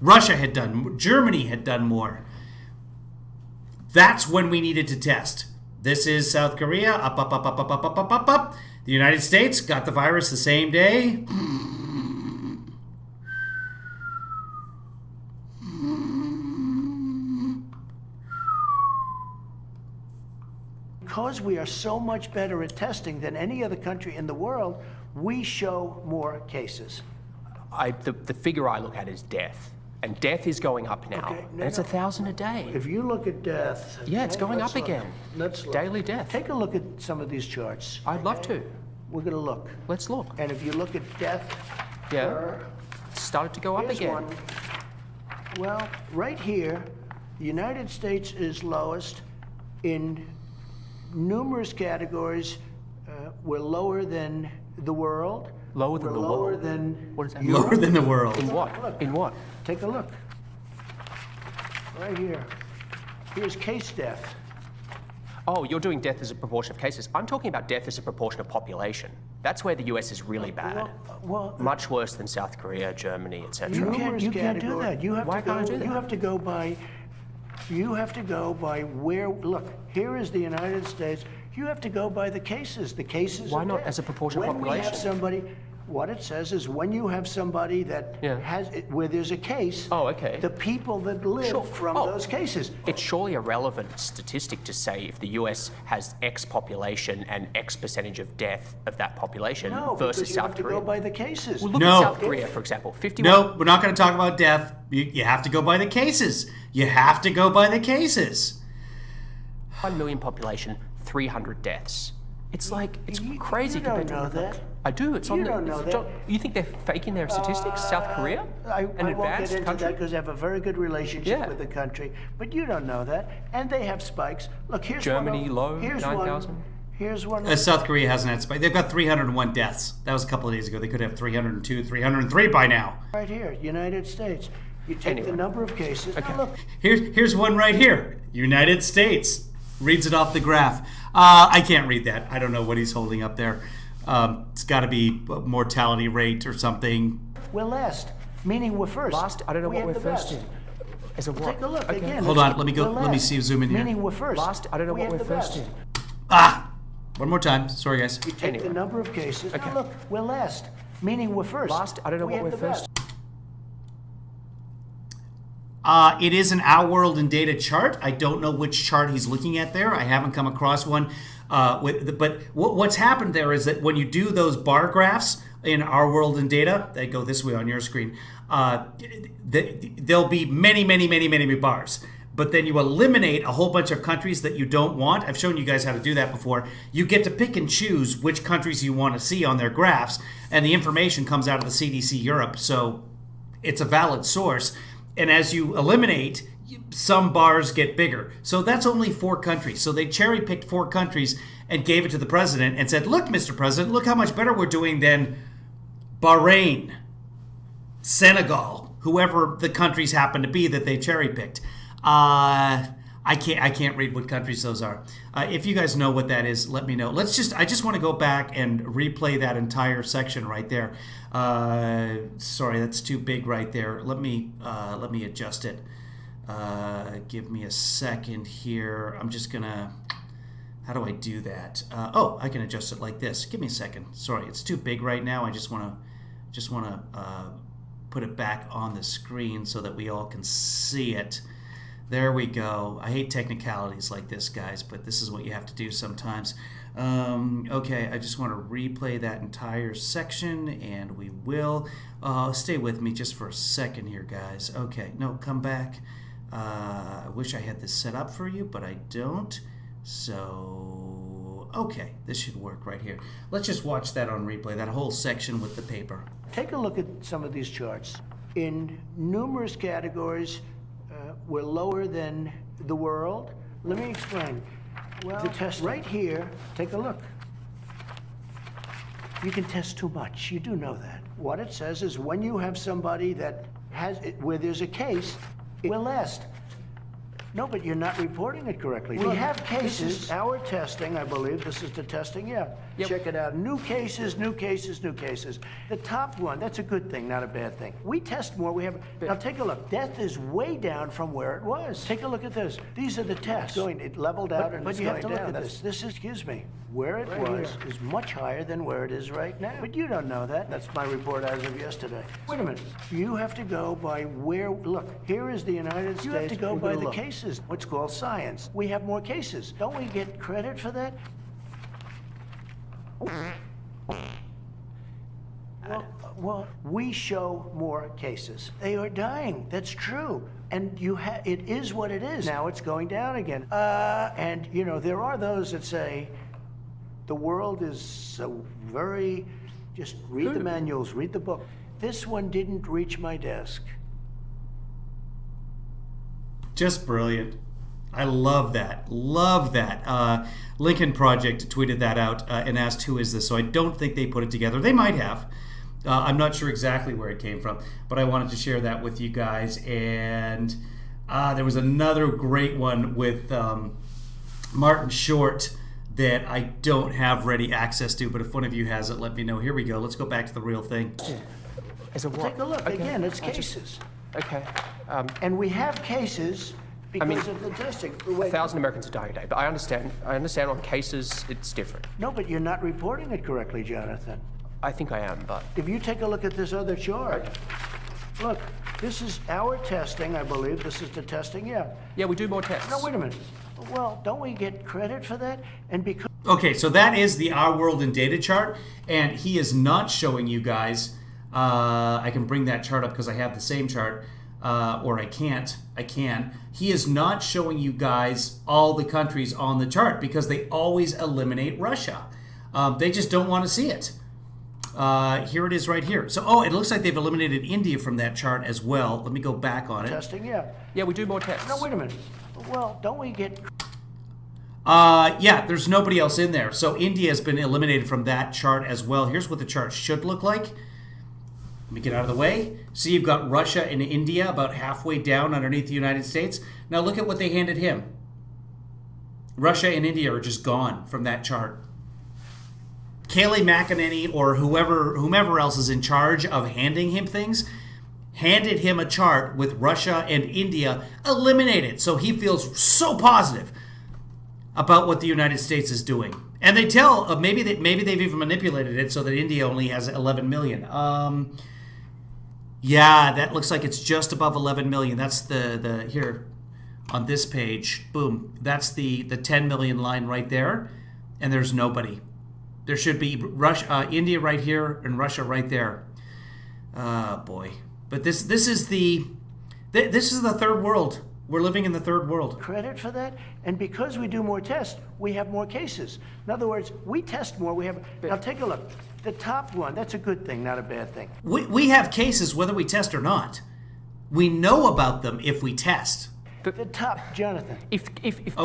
Russia had done, Germany had done more. That's when we needed to test. This is South Korea, up. The United States got the virus the same day. because we are so much better at testing than any other country in the world, we show more cases. The figure I look at is death. And death is going up now. Okay, and it's 1,000 a day. If you look at death... Yeah, it's going up again. Let's look. Daily death. Take a look at some of these charts. I'd love to. We're going to look. Let's look. And if you look at death... Yeah. It's started to go up here's again. one. Well, right here, the United States is lowest in numerous categories. We're lower than the world. Lower than the world? Lower than... What does that Europe. Lower than the world. In what? Look. In what? Take a look. Right here. Here's case death. Oh, you're doing death as a proportion of cases. I'm talking about death as a proportion of population. That's where the US is really bad. Well, Much worse than South Korea, Germany, etc. you can't do that. You have Why to go, can't I do that? You have to go by where, look, here is the United States. You have to go by the cases. The cases Why are not dead. as a proportion of When we have population? somebody, what it says is when you have somebody that has, where there's a case, Oh, okay. the people that live Sure. from Oh. those cases. It's surely a relevant statistic to say if the US has X population and X percentage of death of that population No, versus because you South have to Korea. go by the cases. Well, look No. at South Korea, for example. 51. No, we're not going to talk about death. You have to go by the cases. You have to go by the cases. 1 million population, 300 deaths. It's like, it's crazy you don't compared to know other that. I do. It's on You the. don't know it's that. You think they're faking their statistics? South Korea, I an won't get advanced into country. that because I have a very good relationship Yeah. with the country, but you don't know that. And they have spikes. Look, here's Germany, one. low, Here's 9,000. one. Here's one. South Korea hasn't had spike. They've got 301 deaths. That was a couple of days ago. They could have 302, 303 by now. Right here, United States. You take Anyway. the number of cases. Now look, Here's one right here. United States. Reads it off the graph. I can't read that. I don't know what he's holding up there. It's got to be mortality rate or something. we're last, meaning we're first. Last, I don't know We what have we're the first best. in. As a what? Take a look Okay. again. Hold on. Let me go. We're Let me last, see. Zoom in here. Meaning we're first. Last, I don't know We what have we're the first best. in. One more time. Sorry, guys. You take Anyway. the number of cases. Okay. Now look, we're last, meaning we're first. Last, I don't know We what have we're the first. best. It is an Our World in Data chart. I don't know which chart he's looking at there. I haven't come across one. But what's happened there is that when you do those bar graphs in Our World in Data, they go this way on your screen, there'll be many bars. But then you eliminate a whole bunch of countries that you don't want. I've shown you guys how to do that before. You get to pick and choose which countries you want to see on their graphs, and the information comes out of the CDC Europe, so it's a valid source. And as you eliminate, some bars get bigger. So that's only 4 countries. So they cherry-picked 4 countries and gave it to the president and said, look, Mr. President, look how much better we're doing than Bahrain, Senegal, whoever the countries happen to be that they cherry-picked. I can't read what countries those are. If you guys know what that is, let me know. I just want to go back and replay that entire section right there. Sorry, that's too big right there. Let me adjust it. Give me a second here. I'm just gonna. How do I do that? Oh, I can adjust it like this. Give me a second. Sorry, it's too big right now. I just wanna put it back on the screen so that we all can see it. There we go. I hate technicalities like this, guys, but this is what you have to do sometimes. Okay, I just want to replay that entire section, and we will. Stay with me just for a second here, guys. Okay, no, come back. I wish I had this set up for you, but I don't. So, okay, this should work right here. Let's just watch that on replay, that whole section with the paper. Take a look at some of these charts. In numerous categories, we're lower than the world. Let me explain. Well, the test right here, take a look. You can test too much. You do know that. What it says is when you have somebody that has it, where there's a case, it will last. No, but you're not reporting it correctly. We have cases. Our testing, I believe. This is the testing, yeah. Yep. Check it out. New cases, new cases, new cases. The top one, that's a good thing, not a bad thing. We test more. We have. Now take a look. Death is way down from where it was. Take a look at this. These are the tests. It leveled out and it's going down. But you have to look at this. This is, excuse me, where it was is much higher than where it is right now. But you don't know that. That's my report as of yesterday. Wait a minute. You have to go by where, look, here is the United States. You have to go by the cases. What's called science. We have more cases. Don't we get credit for that? Well, we show more cases. They are dying. That's true. And it is what it is. Now it's going down again. And, you know, there are those that say the world is so very, just read the manuals, read the book. This one didn't reach my desk. Just brilliant. I love that. Love that. Lincoln Project tweeted that out and asked, who is this? So I don't think they put it together. They might have. I'm not sure exactly where it came from, but I wanted to share that with you guys. And there was another great one with Martin Short that I don't have ready access to, but if one of you has it, let me know. Here we go. Let's go back to the real thing. Take a look. Okay. Again, it's cases. Okay. And we have cases because of the testing. 1,000 Americans are dying a day, but I understand on cases it's different. No, but you're not reporting it correctly, Jonathan. I think I am, but... If you take a look at this other chart, look, this is our testing, I believe. This is the testing, yeah. Yeah, we do more tests. No, wait a minute. Well, don't we get credit for that? And because... Okay, so that is the Our World in Data chart, and he is not showing you guys... I can bring that chart up because I have the same chart, or I can't. I can. He is not showing you guys all the countries on the chart because they always eliminate Russia. They just don't want to see it. Here it is right here. So, it looks like they've eliminated India from that chart as well. Let me go back on it. Testing, yeah. Yeah, we do more tests. No, wait a minute. Well, don't we get... Yeah, there's nobody else in there. So India has been eliminated from that chart as well. Here's what the chart should look like. Let me get out of the way. See, you've got Russia and India about halfway down underneath the United States. Now look at what they handed him. Russia and India are just gone from that chart. Kayleigh McEnany or whomever else is in charge of handing him things, handed him a chart with Russia and India eliminated. So he feels so positive about what the United States is doing. And they tell, maybe they've even manipulated it so that India only has 11 million. Yeah, that looks like it's just above 11 million. That's the here on this page. Boom. That's the 10 million line right there, and there's nobody. There should be Russia, India right here, and Russia right there. Boy. But this is the third world. We're living in the third world. Credit for that, and because we do more tests, we have more cases. In other words, we test more. Now take a look. The top one, that's a good thing, not a bad thing. We have cases whether we test or not. We know about them if we test. The top, Jonathan. If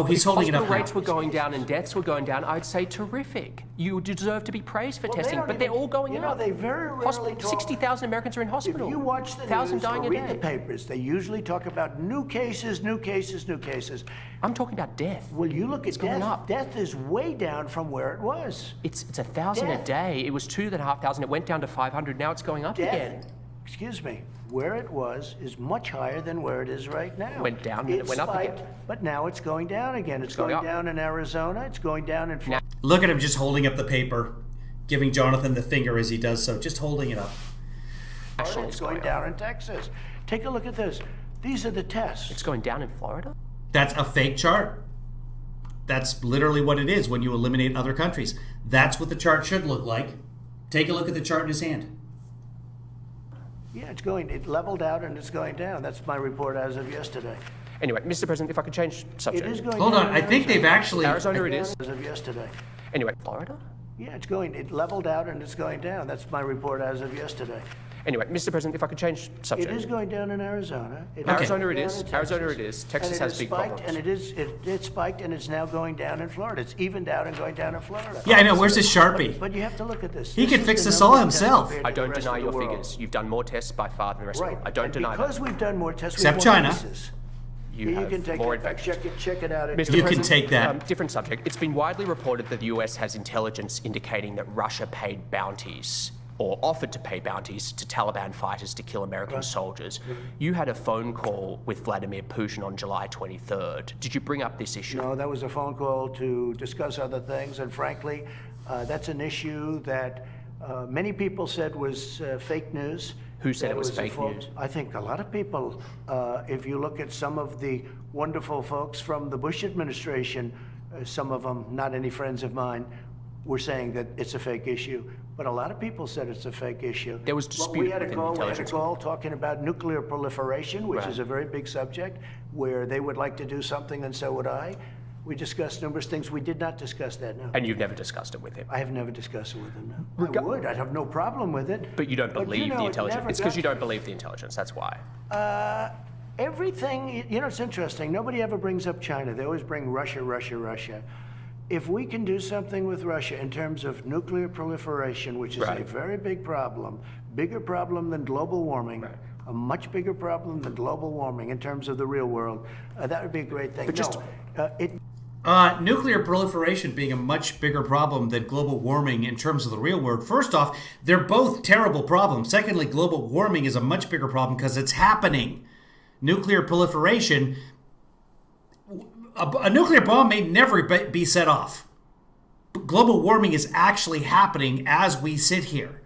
he's holding it up hospital now. rates were going down and deaths were going down, I'd say terrific. You deserve to be praised for testing, but they're all going up. They very rarely talk. 60,000 Americans are in hospital. If you watch the 1,000 news dying or a read day. the papers, they usually talk about new cases, new cases, new cases. I'm talking about death. Well, you look at going death. up. Death is way down from where it was. It's 1,000 a Death. day. It was 2,500. It went down to 500. Now it's going up again. Excuse me, where it was is much higher than where it is right now. It went down and it went up again. But now it's going down again. It's going up. down in Arizona. It's going down in Florida. Look at him just holding up the paper, giving Jonathan the finger as he does so, just holding it up. It's going down in Texas. Take a look at this. These are the tests. It's going down in Florida? That's a fake chart. That's literally what it is when you eliminate other countries. That's what the chart should look like. Take a look at the chart in his hand. Yeah, it leveled out and it's going down. That's my report as of yesterday. Anyway, Mr. President, if I could change subject. It is going Hold down on, in I think they've actually... Arizona it is. As of yesterday. Anyway, Florida? Yeah, it leveled out and it's going down. That's my report as of yesterday. Anyway, Mr. President, if I could change subject. It is going down in Arizona. Arizona it is. Arizona it is. Texas has big spiked, problems. And it spiked and it's now going down in Florida. It's evened out and going down in Florida. Yeah, I know. Where's his Sharpie? But you have to look at this. He could is fix the this number all of tests himself. compared to I don't the rest deny of your the world. figures. You've done more tests by far than the rest Right. of the world. I don't deny because that. we've done more tests, Except we have more China. cases. You have can take more that back. advantage. Check it out. Mr. You can President, take that. Different subject. It's been widely reported that the US has intelligence indicating that Russia paid bounties or offered to pay bounties to Taliban fighters to kill American soldiers. You had a phone call with Vladimir Putin on July 23rd. Did you bring up this issue? No, that was a phone call to discuss other things, and frankly, that's an issue that many people said was fake news. Who said that it was a fake false- news? I think a lot of people, if you look at some of the wonderful folks from the Bush administration, some of them, not any friends of mine, were saying that it's a fake issue. But a lot of people said it's a fake issue. There was Well, dispute we had a within the call intelligence talking about nuclear proliferation, which is a very big subject, where they would like to do something and so would I. We discussed numerous things. We did not discuss that, no. And you've never discussed it with him. I have never discussed it with him, no. I would. I'd have no problem with it. But you don't believe the it intelligence. never It's because you got don't believe the intelligence. That's why. Everything, it's interesting. Nobody ever brings up China. They always bring Russia, Russia, Russia. If we can do something with Russia in terms of nuclear proliferation, which is a very big problem, bigger problem than global warming, a much bigger problem than global warming in terms of the real world, that would be a great thing. Nuclear proliferation being a much bigger problem than global warming in terms of the real world. First off, they're both terrible problems. Secondly, global warming is a much bigger problem because it's happening. Nuclear proliferation, a nuclear bomb may never be set off. But global warming is actually happening as we sit here.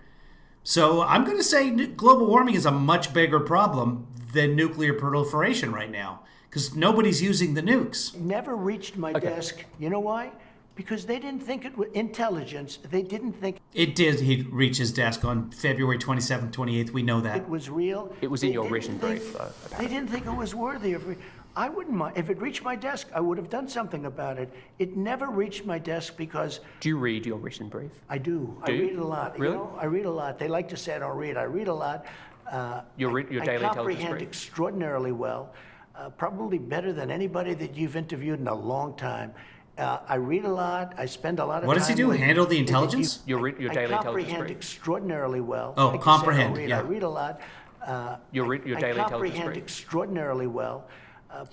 So I'm going to say global warming is a much bigger problem than nuclear proliferation right now because nobody's using the nukes. Never reached my desk. You know why? Because they didn't think it was intelligence. They didn't think It did reach his desk on February 27th, 28th. We know that. it was real. It was in They your didn't written think- brief, though, They didn't think it was worthy of. I wouldn't mind if it reached my desk. I would have done something about it. It never reached my desk because Do you read your written brief? I do. I Do you? read a lot. Really? You know, I read a lot. They like to say I don't read. I read a lot. Your daily I intelligence comprehend brief? extraordinarily well, probably better than anybody that you've interviewed in a long time. I read a lot. I spend a lot of time. What does he do? with- Handle the intelligence? Your daily I intelligence comprehend brief? extraordinarily well. Oh, Like you said, comprehend, I yeah. read a lot. Your daily I intelligence comprehend brief? extraordinarily well.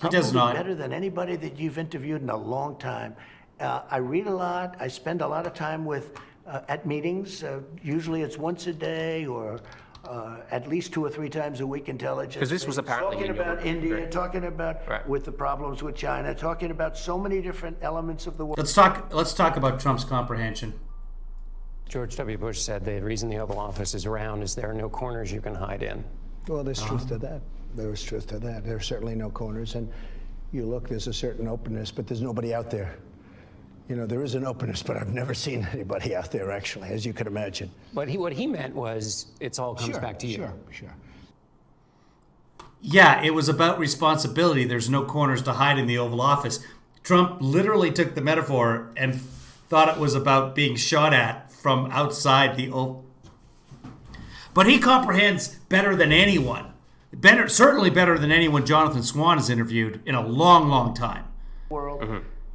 He does probably not. better than anybody that you've interviewed in a long time. I read a lot. I spend a lot of time with at meetings. Usually it's once a day or at least 2 or 3 times a week. Intelligence. 'Cause this was meetings. apparently talking in your about written India, brief. talking about Right. with the problems with China, talking about so many different elements of the world. Let's talk about Trump's comprehension. George W. Bush said the reason the Oval Office is round is there are no corners you can hide in. Well, there's truth to that. There is truth to that. There are certainly no corners. And you look, there's a certain openness, but there's nobody out there. You know, there is an openness, but I've never seen anybody out there, actually, as you can imagine. But what he meant was it all comes back to you. Sure. Yeah, it was about responsibility. There's no corners to hide in the Oval Office. Trump literally took the metaphor and thought it was about being shot at from outside the Oval. But he comprehends better than anyone. Certainly better than anyone Jonathan Swan has interviewed in a long, long time.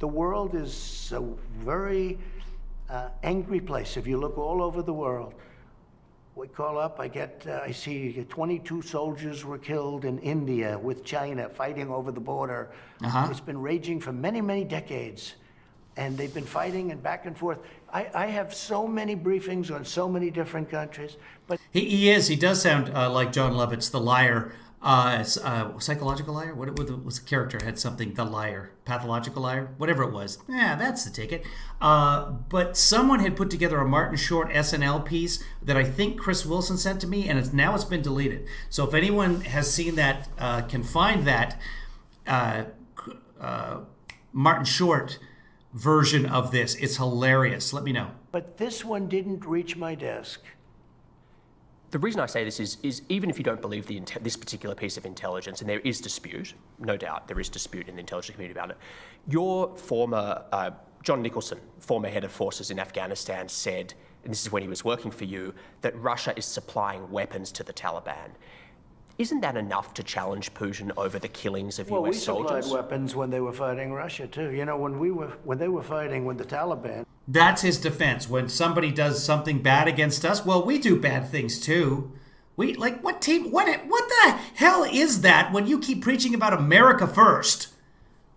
The world is a very angry place. If you look all over the world, we call up, I see 22 soldiers were killed in India with China fighting over the border. It's been raging for many, many decades. And they've been fighting and back and forth. I have so many briefings on so many different countries. But He does sound like John Lovitz, the liar. Psychological liar? What was the character had something, the liar, pathological liar, whatever it was. Yeah, that's the ticket. But someone had put together a Martin Short SNL piece that I think Chris Wilson sent to me, and it's been deleted. So if anyone has seen that, can find that Martin Short version of this, it's hilarious. Let me know. But this one didn't reach my desk. The reason I say this is even if you don't believe this particular piece of intelligence, and there is dispute, no doubt, there is dispute in the intelligence community about it, your former, John Nicholson, former head of forces in Afghanistan, said, and this is when he was working for you, that Russia is supplying weapons to the Taliban. Isn't that enough to challenge Putin over the killings of US soldiers? Well, we supplied weapons when they were fighting Russia, too. You know, when they were fighting with the Taliban. That's his defense. When somebody does something bad against us, well, we do bad things too. What the hell is that when you keep preaching about America first?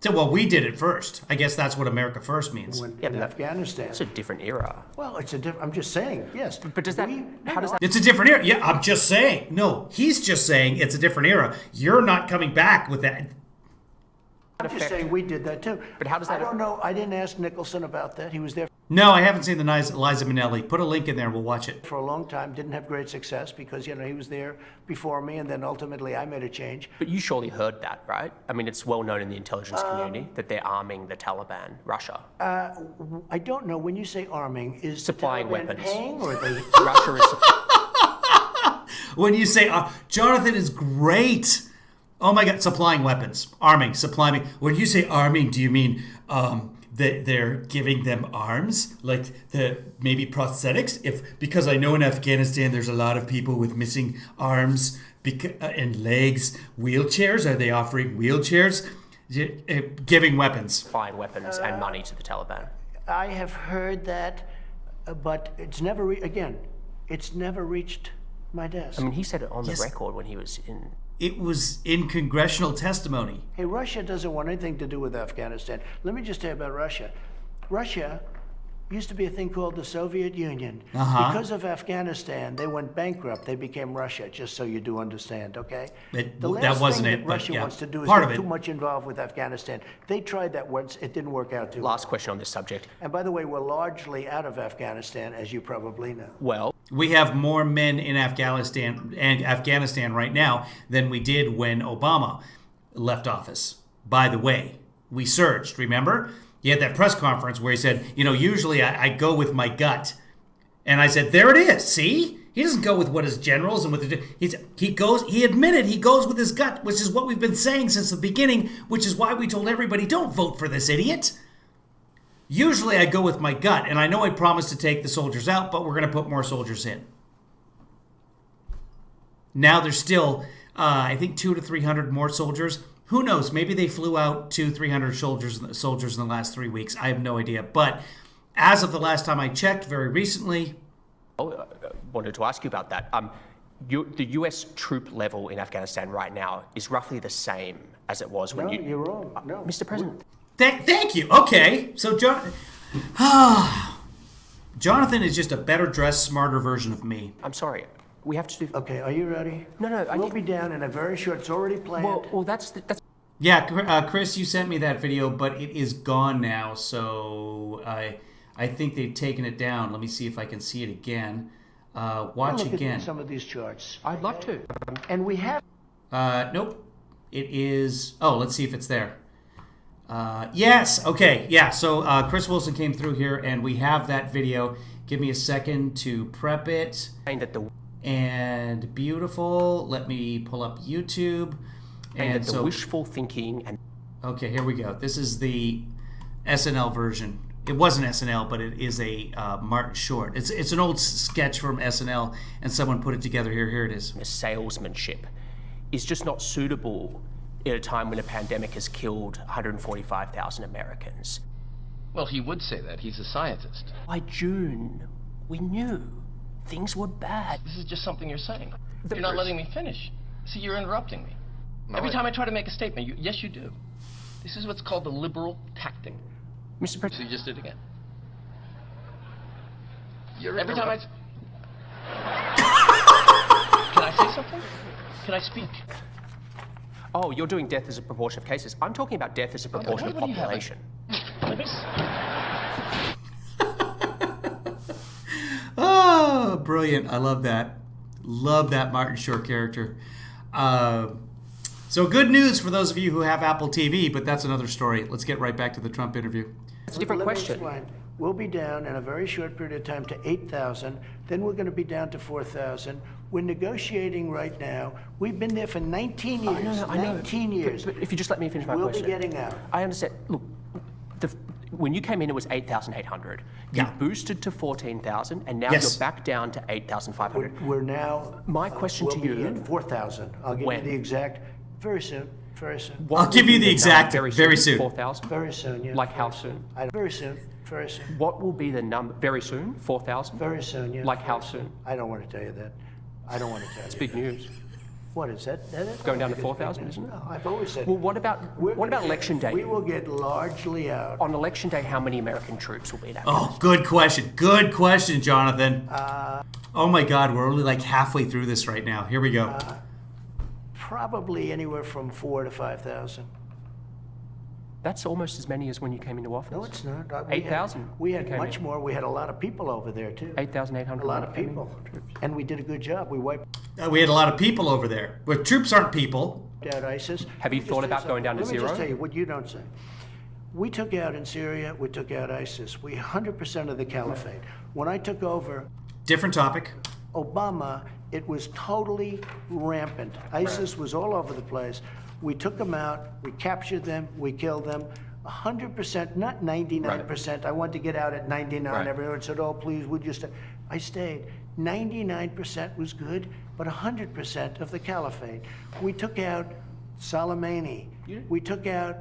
Well, we did it first. I guess that's what America first means. In Afghanistan. It's a different era. Well, I'm just saying, yes. But does that, how does that? It's a different era. Yeah, I'm just saying. No, he's just saying it's a different era. You're not coming back with that. I'm just saying we did that too. But how does that? I don't know. I didn't ask Nicholson about that. He was there No, I haven't seen the Liza Minnelli. Put a link in there and we'll watch it. for a long time. Didn't have great success because, you know, he was there before me, and then ultimately I made a change. But you surely heard that, right? I mean, it's well known in the intelligence community that they're arming the Taliban, Russia. I don't know. When you say arming, is Supplying the Taliban weapons. paying, or they? Russia is. When you say, Jonathan is great. Oh my God, supplying weapons, arming, supplying. When you say arming, do you mean that they're giving them arms, like maybe prosthetics? Because I know in Afghanistan there's a lot of people with missing arms and legs. Wheelchairs? Are they offering wheelchairs? Giving weapons. Supplying weapons and money to the Taliban. I have heard that, but it's never it's never reached my desk. I mean, he said it on the record when he was in. It was in congressional testimony. Hey, Russia doesn't want anything to do with Afghanistan. Let me just tell you about Russia. Russia used to be a thing called the Soviet Union. Because of Afghanistan, they went bankrupt. They became Russia, just so you do understand, okay? That wasn't it, but Russia yeah, wants to do is part of get it. too much involved with Afghanistan. They tried that once. It didn't work out too well. Last question on this subject. And by the way, we're largely out of Afghanistan, as you probably know. Well, We have more men in Afghanistan right now than we did when Obama left office. By the way, we surged, remember? He had that press conference where he said, usually I go with my gut. And I said, there it is, see? He doesn't go with what his generals and what he admitted he goes with his gut, which is what we've been saying since the beginning, which is why we told everybody, don't vote for this idiot. Usually I go with my gut, and I know I promised to take the soldiers out, but we're going to put more soldiers in. Now there's still, I think, 200 to 300 more soldiers. Who knows? Maybe they flew out 200-300 soldiers in the last 3 weeks. I have no idea. But as of the last time I checked, very recently... I wanted to ask you about that. The US troop level in Afghanistan right now is roughly the same as it was when You're wrong. No. Mr. President. Thank you. Okay. So Jonathan is just a better dressed, smarter version of me. I'm sorry. We have to do... Okay, are you ready? No. We'll be down in a very short... It's already planned. Well, that's... Yeah, Chris, you sent me that video, but it is gone now, so I think they've taken it down. Let me see if I can see it again. Watch Look again. at some of these charts. I'd love to. And we have... Nope. It is... Oh, let's see if it's there. Yes. Okay. Yeah. So Chris Wilson came through here, and we have that video. Give me a second to prep it. And beautiful. Let me pull up YouTube. And the wishful thinking and... Okay, here we go. This is the SNL version. It wasn't SNL, but it is a Martin Short. It's an old sketch from SNL, and someone put it together here. Here it is. Salesmanship is just not suitable at a time when a pandemic has killed 145,000 Americans. Well, he would say that. He's a scientist. By June, we knew things were bad. This is just something you're saying. You're not letting me finish. See, you're interrupting me. Every time I try to make a statement, yes, you do. This is what's called the liberal tactic. Mr. President. So you just did it again. Every time Can I say something? Can I speak? Oh, you're doing death as a proportion of cases. I'm talking about death as a proportion of population. Oh, brilliant. I love that. Love that Martin Short character. So good news for those of you who have Apple TV, but that's another story. Let's get right back to the Trump interview. It's a different question. We'll be down in a very short period of time to 8,000. Then we're going to be down to 4,000. We're negotiating right now. We've been there for 19 years. I know. 19 years. But if you just let me finish my question. We'll be getting out. I understand. Look, when you came in, it was 8,800. You boosted to 14,000, and now you're back down to 8,500. We're now... My question to you... We'll be at 4,000. I'll give you the exact... Very soon. Very soon. I'll give you the exact very soon. 4,000? Very soon, yeah. Like how soon? Very soon. Very soon. What will be the number? Very soon? 4,000? Very soon, yeah. Like how soon? I don't want to tell you that. I don't want to tell you. It's big news. What is that? Going down to 4,000, isn't it? No, I've always said... Well, what about Election Day? We will get largely out. On Election Day, how many American troops will be in Afghanistan? Oh, good question. Good question, Jonathan. Oh my God, we're only like halfway through this right now. Here we go. Probably anywhere from 4,000 to 5,000. That's almost as many as when you came into office. No, it's not. 8,000. We had much more. We had a lot of people over there, too. 8,800. A lot of people. And we did a good job. We wiped We had a lot of people over there. But troops aren't people. out ISIS. Have you thought about going down to zero? Let me just tell you what you don't say. We took out in Syria, we took out ISIS. We 100% of the caliphate. When I took over... Different topic. Obama, it was totally rampant. ISIS was all over the place. We took them out, we captured them, we killed them. 100%, not 99%. I wanted to get out at 99. Everyone said, oh, please, would you stay? I stayed. 99% was good, but 100% of the caliphate. We took out Soleimani. We took out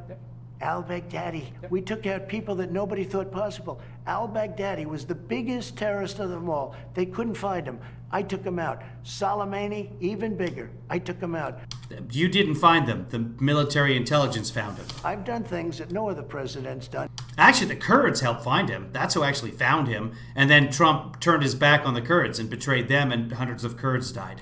al-Baghdadi. We took out people that nobody thought possible. Al-Baghdadi was the biggest terrorist of them all. They couldn't find him. I took him out. Soleimani, even bigger. I took him out. You didn't find them. The military intelligence found him. I've done things that no other president's done. Actually, the Kurds helped find him. That's who actually found him. And then Trump turned his back on the Kurds and betrayed them, and hundreds of Kurds died.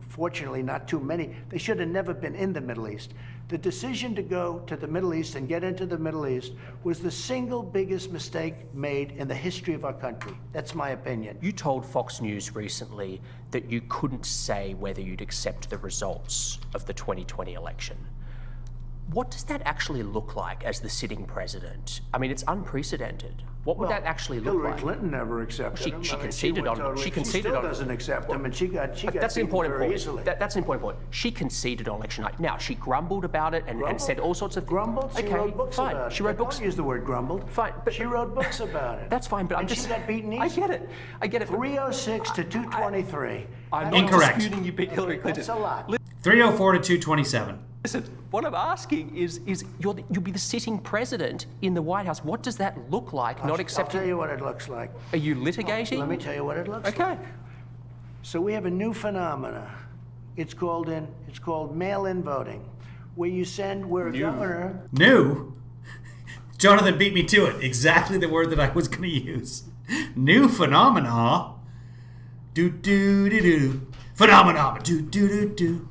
Fortunately, not too many. They should have never been in the Middle East. The decision to go to the Middle East and get into the Middle East was the single biggest mistake made in the history of our country. That's my opinion. You told Fox News recently that you couldn't say whether you'd accept the results of the 2020 election. What does that actually look like as the sitting president? I mean, it's unprecedented. What would that actually look Hillary like? Clinton never accepted him. She conceded on it. She conceded still on it. doesn't accept him, and she got That's an important very point. easily. That's an important point. She conceded on election night. Now, she grumbled about it and said all sorts of things. Grumbled? She wrote books about it. She wrote books. Don't use the word grumbled. Fine, but she wrote books about it. That's fine, but I'm just... she got beaten easy. I get it. I get it. 306 to 223. I'm Incorrect. not disputing you beat Hillary Clinton. That's a lot. 304 to 227. Listen, what I'm asking is you'll be the sitting president in the White House. What does that look like? Not accepting... I'll tell you what it looks like. Are you litigating? Let me tell you what it looks like. Okay. So we have a new phenomena. It's called mail-in voting, where you send where a governor... New? Jonathan beat me to it. Exactly the word that I was going to use. New phenomena. Do-do-do-do. Phenomena. Do-do-do-do.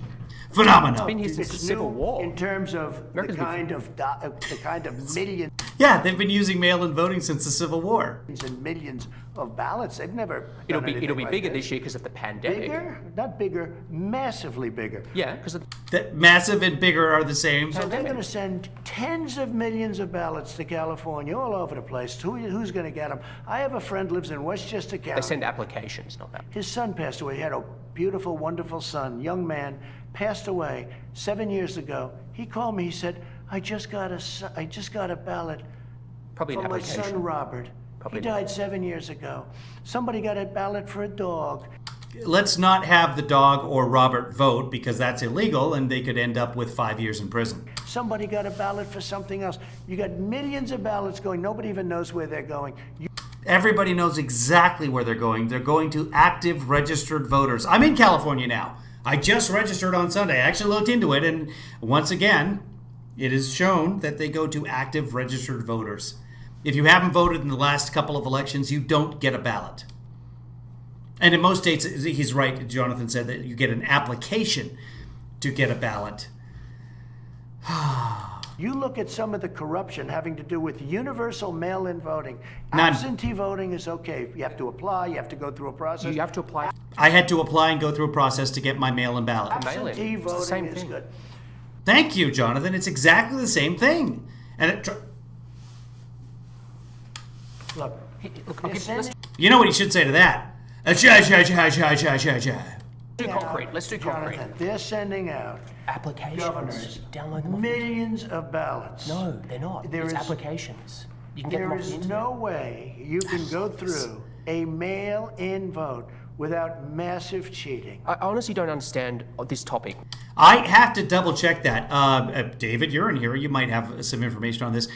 Phenomenon. It's been here since the Civil War. In terms of the kind of million Yeah, they've been using mail-in voting since the Civil War. And millions of ballots. They've never. It'll done be anything like bigger this year because of the pandemic. Bigger? Not bigger, massively bigger. Yeah, because That massive and bigger are the same. So they're going to send tens of millions of ballots to California, all over the place. Who's going to get them? I have a friend lives in Westchester County. they send applications, not that. His son passed away. He had a beautiful, wonderful son, young man, passed away 7 years ago. He called me. He said, "I just got a ballot Probably an for my application. son Robert. Probably He died 7 years ago. Somebody got a ballot for a dog." Let's not have the dog or Robert vote because that's illegal and they could end up with 5 years in prison. Somebody got a ballot for something else. You got millions of ballots going. Nobody even knows where they're going. Everybody knows exactly where they're going. They're going to active registered voters. I'm in California now. I just registered on Sunday. I actually looked into it, and once again, it is shown that they go to active registered voters. If you haven't voted in the last couple of elections, you don't get a ballot. And in most states, he's right, Jonathan said that you get an application to get a ballot. You look at some of the corruption having to do with universal mail-in voting. None. Absentee voting is okay. You have to apply. You have to go through a process. You have to apply. I had to apply and go through a process to get my mail-in ballot. Mail-in. Absentee It's the voting same is thing. good. Thank you, Jonathan. It's exactly the same thing. And it, Look, Look, let's you know what he should say to that? do concrete. Let's do concrete. Jonathan, they're sending out Applications. governors Download them off. millions of ballots. No, they're not. There It's is- applications. You can get them There off the is internet. no way you can go through a mail-in vote without massive cheating. I honestly don't understand this topic. I have to double check that. David, you're in here. You might have some information on this.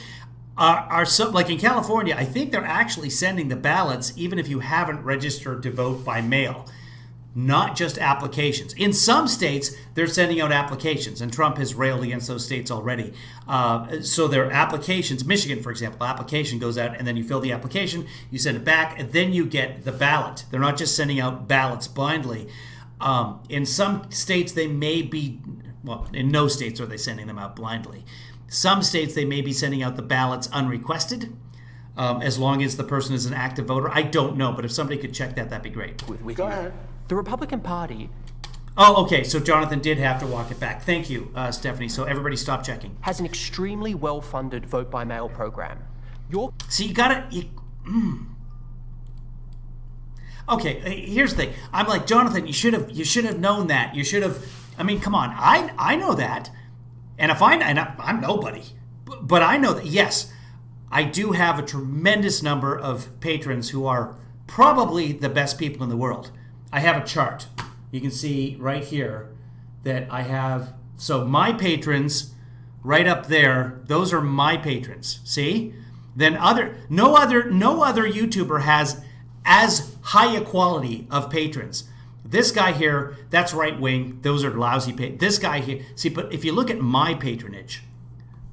Are some, like in California, I think they're actually sending the ballots even if you haven't registered to vote by mail, not just applications. In some states, they're sending out applications, and Trump has railed against those states already. So their applications, Michigan, for example, application goes out, and then you fill the application, you send it back, and then you get the ballot. They're not just sending out ballots blindly. In some states, they may be, well, in no states are they sending them out blindly. Some states, they may be sending out the ballots unrequested, as long as the person is an active voter. I don't know, but if somebody could check that, that'd be great. With Go you. ahead. The Republican Party Oh, okay, so Jonathan did have to walk it back. Thank you, Stephanie. So everybody stop checking. has an extremely well-funded vote-by-mail program. Your See, you gotta... Okay, here's the thing. I'm like, Jonathan, you should have known that. You should have... I mean, come on. I know that. And if I'm nobody. But I know that, yes, I do have a tremendous number of patrons who are probably the best people in the world. I have a chart. You can see right here that I have... So my patrons, right up there, those are my patrons. See? Then no other YouTuber has as high a quality of patrons. This guy here, that's right wing. Those are lousy patrons. This guy here, see, but if you look at my patronage,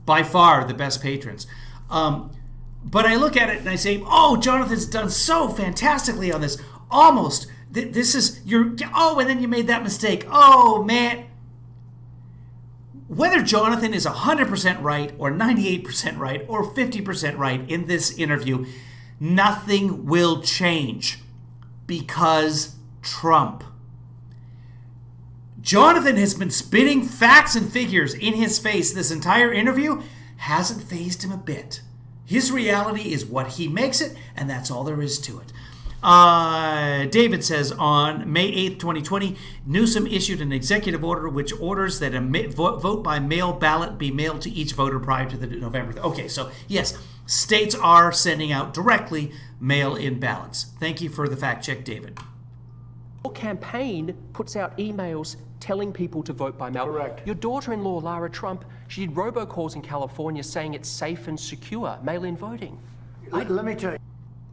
by far the best patrons. But I look at it and I say, oh, Jonathan's done so fantastically on this. Almost. This is your, oh, and then you made that mistake. Oh, man. Whether Jonathan is 100% right or 98% right or 50% right in this interview, nothing will change because Trump. Jonathan has been spitting facts and figures in his face this entire interview, hasn't fazed him a bit. His reality is what he makes it, and that's all there is to it. David says, on May 8th, 2020, Newsom issued an executive order which orders that a vote by mail ballot be mailed to each voter prior to the November. Okay, so yes, states are sending out directly mail-in ballots. Thank you for the fact check, David. Your campaign puts out emails telling people to vote by mail. Correct. Your daughter-in-law, Lara Trump, she did robocalls in California saying it's safe and secure, mail-in voting. Let me tell you.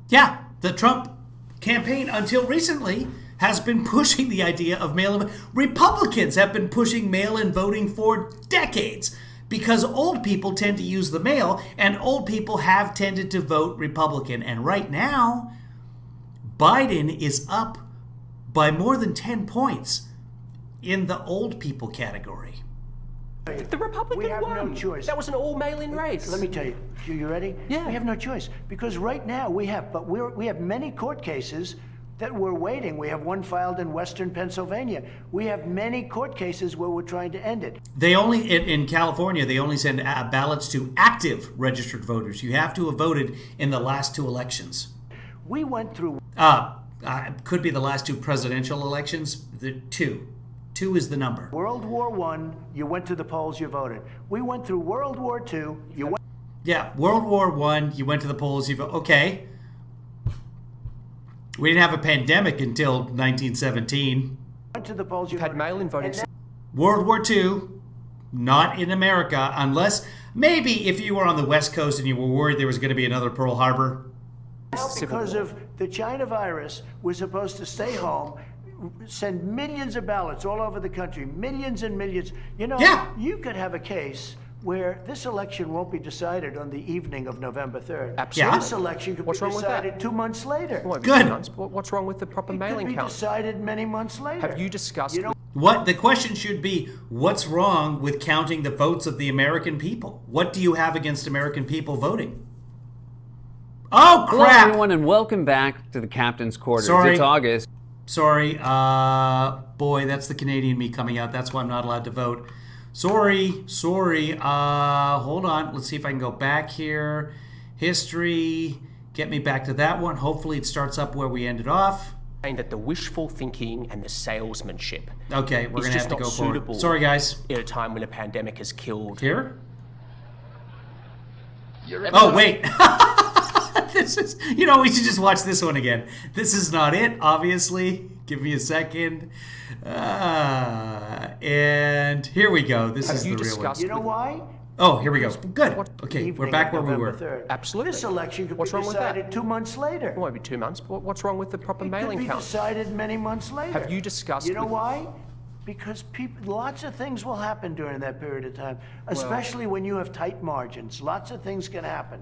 Yeah, the Trump campaign until recently has been pushing the idea of mail-in. Republicans have been pushing mail-in voting for decades because old people tend to use the mail and old people have tended to vote Republican. And right now, Biden is up by more than 10 points in the old people category. The Republican We have won. no choice. That was an all-mail-in race. Let me tell you. You ready? Yeah. We have no choice because right now we have many court cases that we're waiting. We have one filed in Western Pennsylvania. We have many court cases where we're trying to end it. They only, in California, they only send ballots to active registered voters. You have to have voted in the last 2 elections. We went through. Could be the last 2 presidential elections. The 2 is the number. World War I, you went to the polls, you voted. We went through World War II, you went. Yeah, World War I, you went to the polls, you voted. Okay. We didn't have a pandemic until 1917. Went to the polls, you had voted. mail-in voting. World War II, not in America, unless maybe if you were on the West Coast and you were worried there was going to be another Pearl Harbor. Now, because of the China virus, we're supposed to stay home, send millions of ballots all over the country, millions and millions. You know, you could have a case where this election won't be decided on the evening of November 3rd. Absolutely. This election could What's be wrong with that? decided 2 months later. Good. What's wrong with the proper mailing It could be count? decided many months later. Have you discussed? What the question should be, what's wrong with counting the votes of the American people? What do you have against American people voting? Oh, crap! Hello, everyone, and welcome back to the Captain's Quarters. Sorry. It's August. Sorry. Boy, that's the Canadian me coming out. That's why I'm not allowed to vote. Sorry. Hold on. Let's see if I can go back here. History. Get me back to that one. Hopefully it starts up where we ended off. That the wishful thinking and the salesmanship. Okay, we're going to have to go forward. Suitable Sorry, guys. At a time when a pandemic has killed. Here? Oh, wait. This is, we should just watch this one again. This is not it, obviously. Give me a second. And here we go. This is the real one. You know why? Oh, here we go. Good. Okay, we're back where we were. 3rd. Absolutely. This election could be wrong with that? decided 2 months later. It won't be 2 months, but what's wrong with the proper mailing It could be count? decided many months later. Have you discussed? You know why? Because lots of things will happen during that period of time, especially when you have tight margins. Lots of things can happen.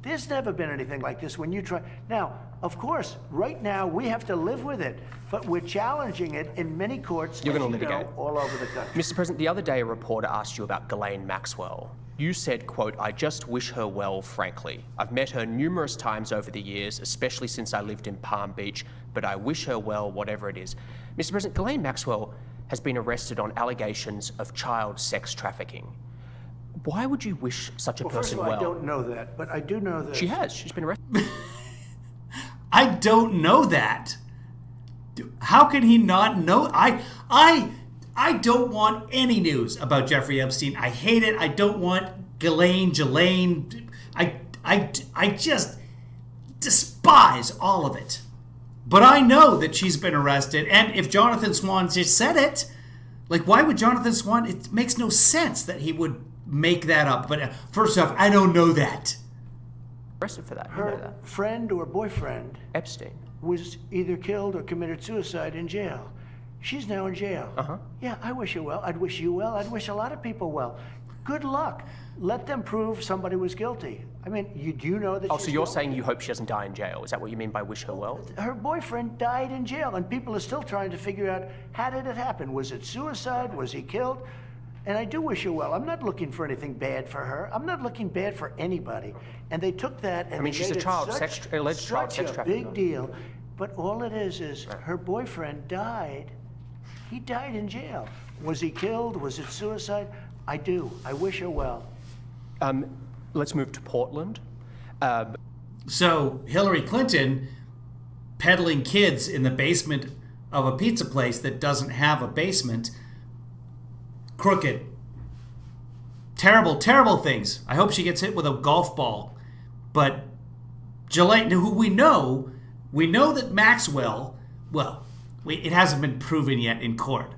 There's never been anything like this when you try. Now, of course, right now we have to live with it, but we're challenging it in many courts. You're going to litigate all over the country. Mr. President, the other day a reporter asked you about Ghislaine Maxwell. You said, quote, "I just wish her well, frankly. I've met her numerous times over the years, especially since I lived in Palm Beach, but I wish her well, whatever it is." Mr. President, Ghislaine Maxwell has been arrested on allegations of child sex trafficking. Why would you wish such a First person of all, well? I don't know that, but I do know that. She has. She's been arrested. I don't know that. How can he not know? I don't want any news about Jeffrey Epstein. I hate it. I don't want Ghislaine. I just despise all of it. But I know that she's been arrested. And if Jonathan Swan just said it, why would Jonathan Swan? It makes no sense that he would make that up. But first off, I don't know that. Arrested for that. Her friend or boyfriend, Epstein, was either killed or committed suicide in jail. She's now in jail. Yeah, I wish her well. I'd wish you well. I'd wish a lot of people well. Good luck. Let them prove somebody was guilty. I mean, do you know that Oh, she's so you're guilty? saying you hope she doesn't die in jail? Is that what you mean by wish her well? Her boyfriend died in jail, and people are still trying to figure out, how did it happen? Was it suicide? Was he killed? And I do wish her well. I'm not looking for anything bad for her. I'm not looking bad for anybody. And they took that and she's made a it child such alleged child sex a trafficker. big deal. But all it is her boyfriend died. He died in jail. Was he killed? Was it suicide? I do. I wish her well. Let's move to Portland. So Hillary Clinton peddling kids in the basement of a pizza place that doesn't have a basement. Crooked. Terrible, terrible things. I hope she gets hit with a golf ball. But Ghislaine, who we know that Maxwell, it hasn't been proven yet in court.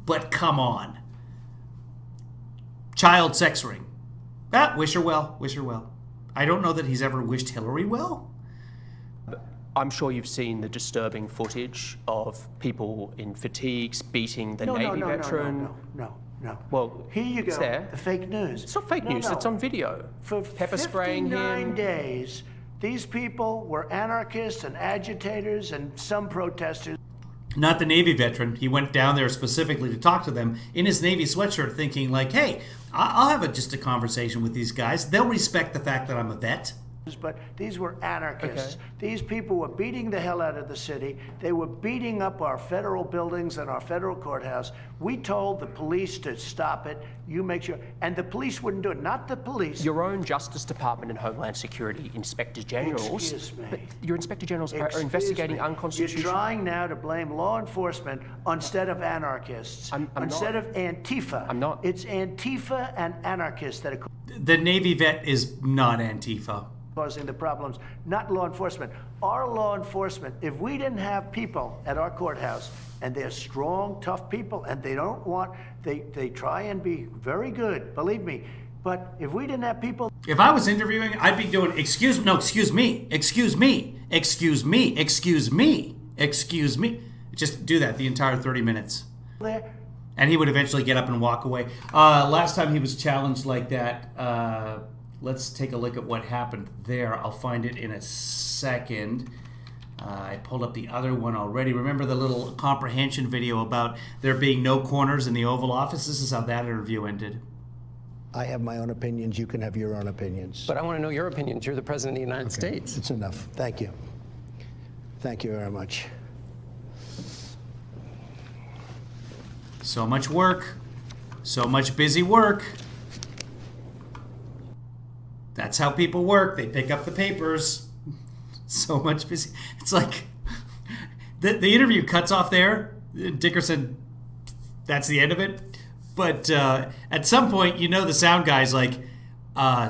But come on. Child sex ring. Wish her well, wish her well. I don't know that he's ever wished Hillary well. I'm sure you've seen the disturbing footage of people in fatigues beating the Navy veteran. No. Well, here you go. It's there. The fake news. It's not fake news. It's on video. For Pepper spraying 59 him. days, these people were anarchists and agitators and some protesters. not the Navy veteran. He went down there specifically to talk to them in his Navy sweatshirt, thinking like, hey, I'll have just a conversation with these guys. They'll respect the fact that I'm a vet. But these were anarchists. These people were beating the hell out of the city. They were beating up our federal buildings and our federal courthouse. We told the police to stop it. You make sure. And the police wouldn't do it. Not the police. Your own Justice Department and Homeland Security Inspector Generals. Excuse me. But your Inspector Generals are investigating unconstitutional. You're trying now to blame law enforcement instead of anarchists. Instead of Antifa. I'm not. It's Antifa and anarchists that are The Navy vet is not Antifa. causing the problems, not law enforcement. Our law enforcement, if we didn't have people at our courthouse, and they're strong, tough people, and they don't want, they try and be very good, believe me. But if we didn't have people... If I was interviewing, I'd be doing, excuse me. Just do that the entire 30 minutes. There. And he would eventually get up and walk away. Last time he was challenged like that, let's take a look at what happened there. I'll find it in a second. I pulled up the other one already. Remember the little comprehension video about there being no corners in the Oval Office? This is how that interview ended. I have my own opinions. You can have your own opinions. But I want to know your opinions. You're the President of the United States. It's enough. Thank you. Thank you very much. So much work. So much busy work. That's how people work. They pick up the papers. So much busy. It's like the interview cuts off there. Dickerson, that's the end of it. But at some point, the sound guy's like,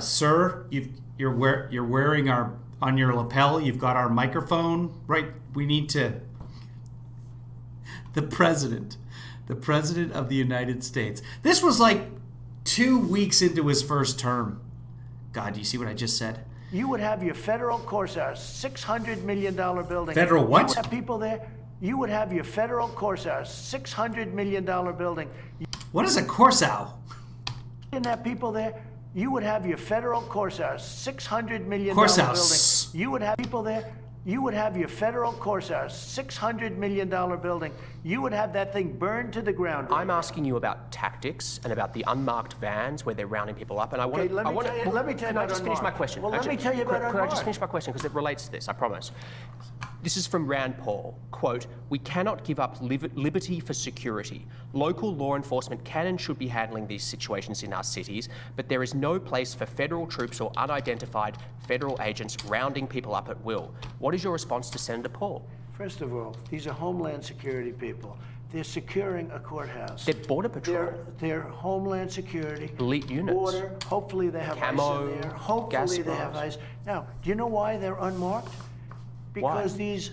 "Sir, you're wearing our on your lapel. You've got our microphone, right? We need to." The president of the United States. This was like 2 weeks into his first term. God, do you see what I just said? You would have your federal courthouse, $600 million building. Federal what? You would have people there. You would have your federal courthouse, $600 million building. What is a Corsow? You didn't have people there. You would have your federal courthouse, $600 million Courthouse. building. You would have people there. You would have your federal courthouse, $600 million building. You would have that thing burned to the ground. I'm asking you about tactics and about the unmarked vans where they're rounding people up. And I want Okay, let me tell you Can I about just finish my unmarked. question? Well, let me tell you about Could I unmarked. just finish my question because it relates to this, I promise. This is from Rand Paul. Quote, "We cannot give up liberty for security. Local law enforcement can and should be handling these situations in our cities, but there is no place for federal troops or unidentified federal agents rounding people up at will." What is your response to Senator Paul? First of all, these are Homeland Security people. They're securing a courthouse. They're Border Patrol. They're Homeland Security. Elite units. Border. Hopefully they have Camo, ice in there. Hopefully gas they have masks. ice. Now, do you know why they're unmarked? Because Why? these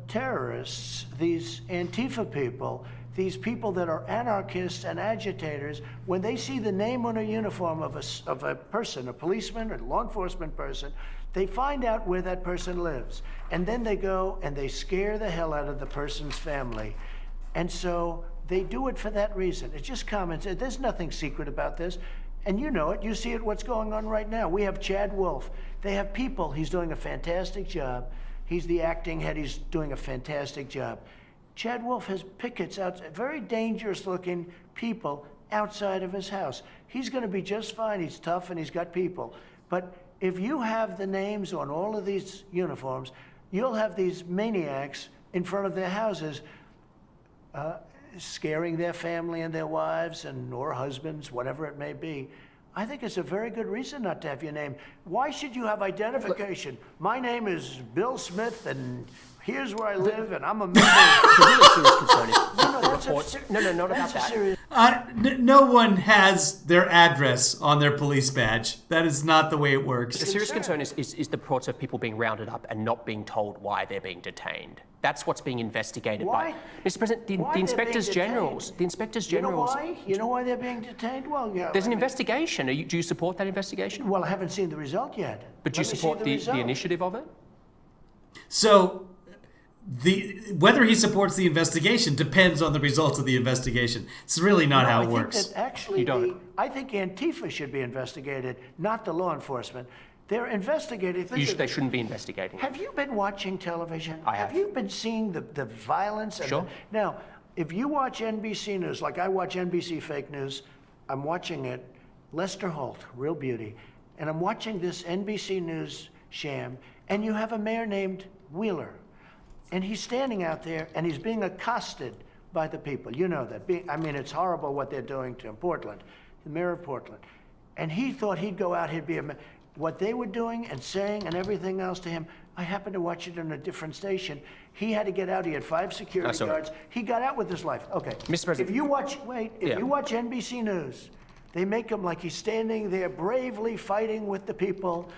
terrorists, these Antifa people, these people that are anarchists and agitators, when they see the name on a uniform of a person, a policeman or law enforcement person, they find out where that person lives. And then they go and they scare the hell out of the person's family. And so they do it for that reason. It's just common sense. There's nothing secret about this. And you know it. You see it, what's going on right now. We have Chad Wolf. They have people. He's doing a fantastic job. He's the acting head. He's doing a fantastic job. Chad Wolf has pickets outside, very dangerous looking people outside of his house. He's going to be just fine. He's tough and he's got people. But if you have the names on all of these uniforms, you'll have these maniacs in front of their houses scaring their family and their wives or husbands, whatever it may be. I think it's a very good reason not to have your name. Why should you have identification? My name is Bill Smith, and here's where I live, and I'm a member. No, not about that. No one has their address on their police badge. That is not the way it works. The serious concern is the reports of people being rounded up and not being told why they're being detained. That's what's being investigated by Mr. President. The inspectors generals. The inspectors generals. You know why they're being detained? Well, yeah. There's an investigation. Do you support that investigation? Well, I haven't seen the result yet. But do you support the initiative of it? So, whether he supports the investigation depends on the results of the investigation. It's really not how it works. That actually, I think Antifa should be investigated, not the law enforcement. They're investigating. They shouldn't be investigating. Have you been watching television? I have. Have you been seeing the violence? Sure. Now, if you watch NBC News, like I watch NBC fake news, I'm watching it, Lester Holt, real beauty, and I'm watching this NBC News sham, and you have a mayor named Wheeler, and he's standing out there, and he's being accosted by the people. You know that. I mean, it's horrible what they're doing to him. Portland, the mayor of Portland. And he thought he'd go out, he'd be what they were doing and saying and everything else to him, I happened to watch it on a different station. He had to get out. He had 5 security guards. He got out with his life. Okay. Mr. President. If you watch NBC News, they make him like he's standing there bravely fighting with the people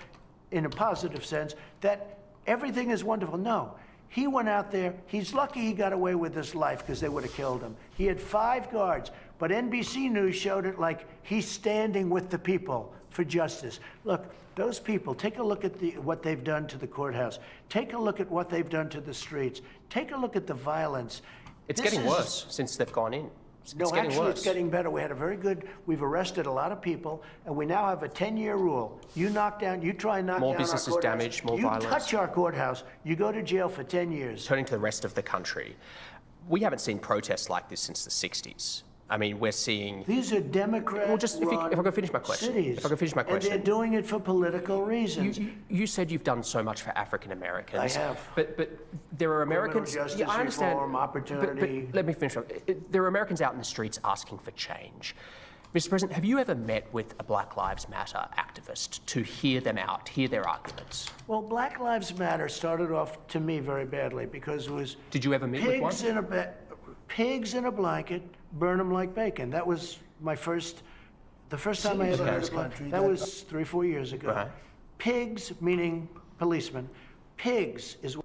in a positive sense, that everything is wonderful. No. He went out there. He's lucky he got away with his life because they would have killed him. He had 5 guards, but NBC News showed it like he's standing with the people for justice. Look, those people, take a look at what they've done to the courthouse. Take a look at what they've done to the streets. Take a look at the violence. It's getting worse since they've gone in. No, actually, it's getting better. We had we've arrested a lot of people, and we now have a 10-year rule. You try and knock more down businesses our courthouse. damaged, more violence. You touch our courthouse, you go to jail for 10 years. Turning to the rest of the country, we haven't seen protests like this since the 60s. I mean, we're seeing... These are Democrat-run if I can finish my question. cities. If I can finish my question. And they're doing it for political reasons. You said you've done so much for African Americans. I have. But there are Americans... Justice I understand. reform, opportunity. But let me finish. There are Americans out in the streets asking for change. Mr. President, have you ever met with a Black Lives Matter activist to hear them out, hear their arguments? Well, Black Lives Matter started off, to me, very badly because it was... Did you ever meet with one? Pigs in a blanket, burn them like bacon. That was the first time I ever heard of it. That was 3-4 years ago. Right. Pigs, meaning policemen. Pigs is...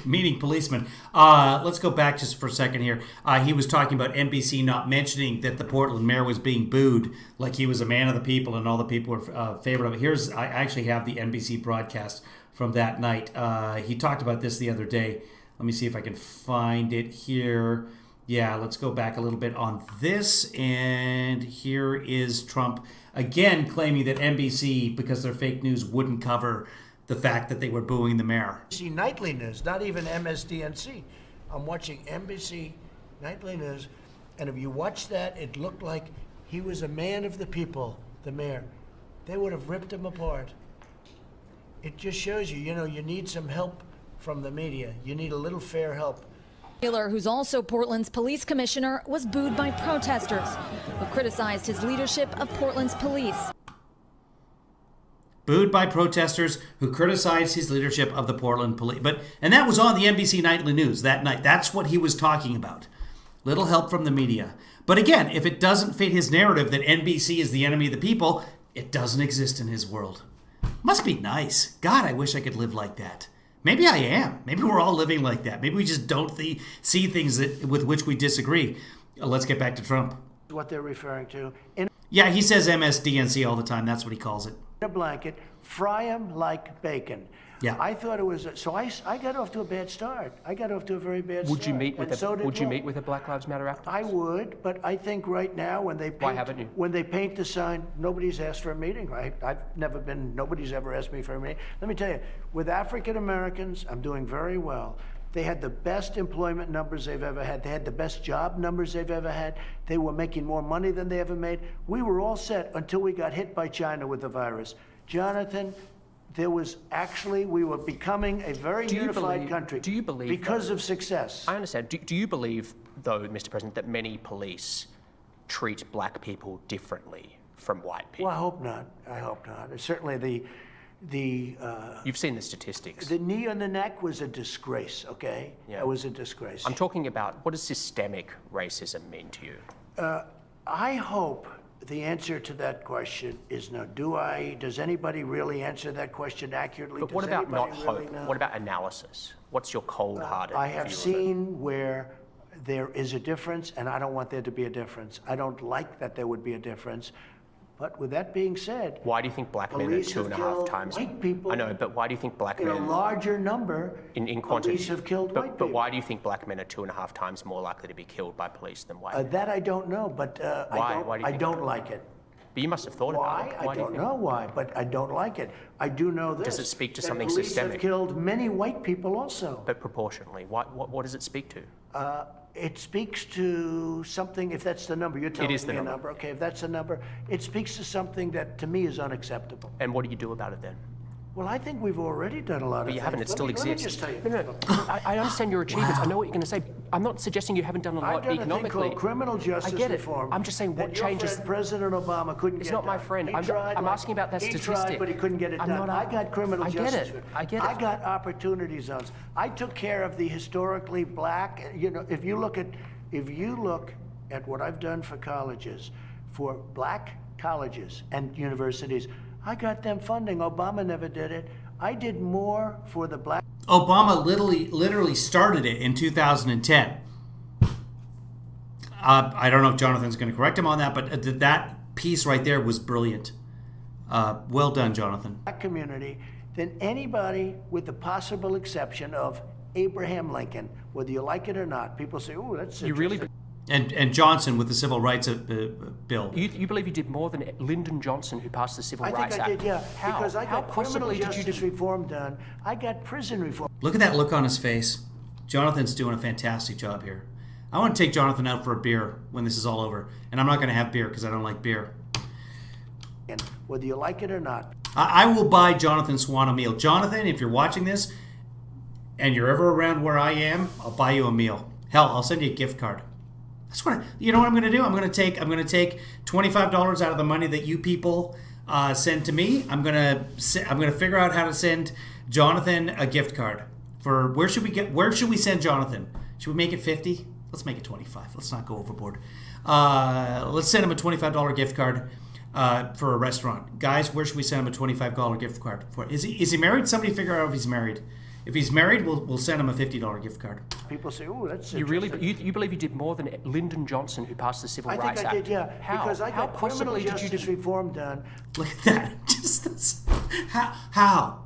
Meaning policemen. Let's go back just for a second here. He was talking about NBC not mentioning that the Portland mayor was being booed like he was a man of the people and all the people were favorite of it. I actually have the NBC broadcast from that night. He talked about this the other day. Let me see if I can find it here. Yeah, let's go back a little bit on this. And here is Trump again claiming that NBC, because their fake news, wouldn't cover the fact that they were booing the mayor. NBC Nightly News, not even MSDNC. I'm watching NBC Nightly News, and if you watch that, it looked like he was a man of the people, the mayor. They would have ripped him apart. It just shows you, you need some help from the media. You need a little fair help. Wheeler, who's also Portland's police commissioner, was booed by protesters who criticized his leadership of Portland's police. Booed by protesters who criticized his leadership of the Portland police. And that was on the NBC Nightly News that night. That's what he was talking about. Little help from the media. But again, if it doesn't fit his narrative that NBC is the enemy of the people, it doesn't exist in his world. Must be nice. God, I wish I could live like that. Maybe I am. Maybe we're all living like that. Maybe we just don't see things with which we disagree. Let's get back to Trump. What they're referring to. Yeah, he says MSDNC all the time. That's what he calls it. A blanket, fry them like bacon. Yeah. I thought it was... So I got off to a bad start. I got off to a very bad start. Would you meet with a Black Lives Matter activist? I would, but I think right now when they paint the sign, nobody's asked for a meeting, right? Nobody's ever asked me for a meeting. Let me tell you, with African Americans, I'm doing very well. They had the best employment numbers they've ever had. They had the best job numbers they've ever had. They were making more money than they ever made. We were all set until we got hit by China with the virus. Jonathan, we were becoming a very unified country. Do you believe because of success? I understand. Do you believe, though, Mr. President, that many police treat black people differently from white people? Well, I hope not. I hope not. Certainly You've seen the statistics. The knee on the neck was a disgrace, okay? Yeah. It was a disgrace. I'm talking about, what does systemic racism mean to you? I hope the answer to that question is no. Does anybody really answer that question accurately? But what about not hope? What about analysis? What's your cold-hearted view I have seen where there is a difference, and I don't want there to be a difference. I don't like that there would be a difference. But with that being said, why do you think black men are 2.5 times? White people. I know, but why do you think black men? In a larger number, in quantity, police have killed white people. But why do you think black men are 2.5 times more likely to be killed by police than white men? That I don't know, but I don't like it. But you must have thought about it. Why? I don't know why, but I don't like it. I do know this. Does it speak to that something police systemic? have killed many white people also. But proportionally, what does it speak to? It speaks to something, if that's the number, you're telling is the me number. a number. Okay, if that's the number, it speaks to something that to me is unacceptable. And what do you do about it then? Well, I think we've already done a lot of But things. you haven't. It still Let exists. me just tell you. No. I understand your achievements. I know what you're going to say. I'm not suggesting you haven't done a lot I've done a thing economically. called criminal justice I get it. reform. I'm just saying what that your changes. friend President Obama couldn't It's get not my done. friend. He I'm tried asking about that he statistic. tried, but he couldn't get it I'm done. not- I got criminal I get justice. it. I get it. I got opportunity zones. I took care of the historically black. You know, if you look at what I've done for colleges, for black colleges and universities, I got them funding. Obama never did it. I did more for the black. Obama literally started it in 2010. I don't know if Jonathan's going to correct him on that, but that piece right there was brilliant. Well done, Jonathan. Black community than anybody, with the possible exception of Abraham Lincoln. Whether you like it or not, people say, "Oh, that's You really. interesting." And Johnson with the Civil Rights Bill. You believe you did more than Lyndon Johnson, who passed the Civil I Rights think I Act? did, yeah. How? Because I How got criminal possibly did you justice do? reform done. I got prison reform. Look at that look on his face. Jonathan's doing a fantastic job here. I want to take Jonathan out for a beer when this is all over. And I'm not going to have beer because I don't like beer. Whether you like it or not. I will buy Jonathan Swan a meal. Jonathan, if you're watching this and you're ever around where I am, I'll buy you a meal. Hell, I'll send you a gift card. That's what you know what I'm going to do? I'm going to take $25 out of the money that you people send to me. I'm going to figure out how to send Jonathan a gift card. For where should we send Jonathan? Should we make it 50? Let's make it 25. Let's not go overboard. Let's send him a $25 gift card for a restaurant. Guys, where should we send him a $25 gift card for? Is he married? Somebody figure out if he's married. If he's married, we'll send him a $50 gift card. People say, "Oh, that's You really interesting." you believe you did more than Lyndon Johnson, who passed the Civil I Rights think I Act? did, yeah. How? Because I How got criminal possibly did you justice do? reform done. Look at that. Just this. How?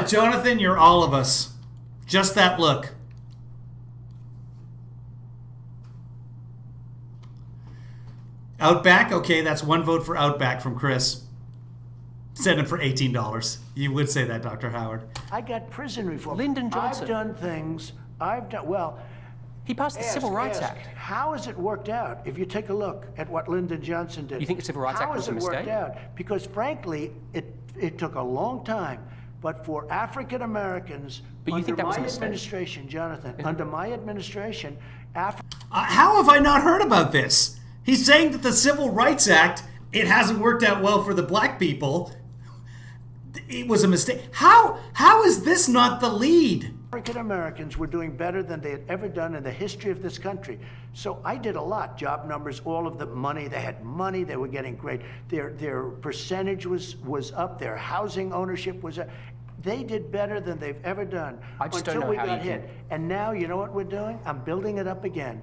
Jonathan, you're all of us. Just that look. Outback? Okay, that's one vote for Outback from Chris. Send him for $18. You would say that, Dr. Howard. I got prison reform. Lyndon Johnson. I've done things. Well. He passed the Civil Rights Act. How has it worked out? If you take a look at what Lyndon Johnson did. You think the Civil Rights Act was a mistake? How has it worked out? Because frankly, it took a long time. But for African Americans, But you under think that was my a mistake? administration, Jonathan, under my administration, How have I not heard about this? He's saying that the Civil Rights Act, it hasn't worked out well for the black people. It was a mistake. How is this not the lead? African Americans were doing better than they had ever done in the history of this country. So I did a lot. Job numbers, all of the money. They had money. They were getting great. Their percentage was up. Their housing ownership was up. They did better than they've ever done I just don't until know we how got you hit. can- And now, you know what we're doing? I'm building it up again.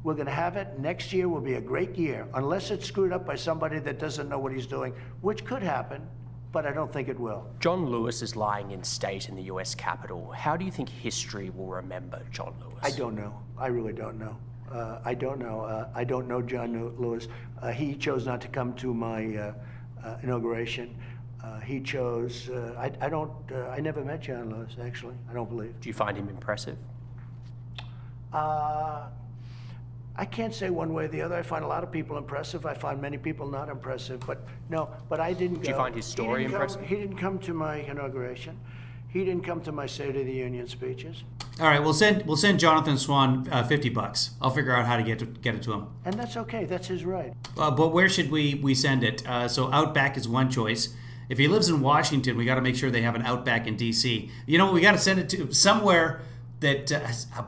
We're going to have it. Next year will be a great year, unless it's screwed up by somebody that doesn't know what he's doing, which could happen, but I don't think it will. John Lewis is lying in state in the U.S. Capitol. How do you think history will remember John Lewis? I don't know. I really don't know. I don't know. I don't know John Lewis. He chose not to come to my inauguration. He chose. I never met John Lewis, actually. I don't believe. Do you find him impressive? I can't say one way or the other. I find a lot of people impressive. I find many people not impressive. But no, I didn't go. Do you find his story impressive? He didn't come to my inauguration. He didn't come to my State of the Union speeches. All right, we'll send Jonathan Swan $50. I'll figure out how to get it to him. And that's okay. That's his right. But where should we send it? So Outback is one choice. If he lives in Washington, we got to make sure they have an Outback in D.C. You know, we got to send it to somewhere that,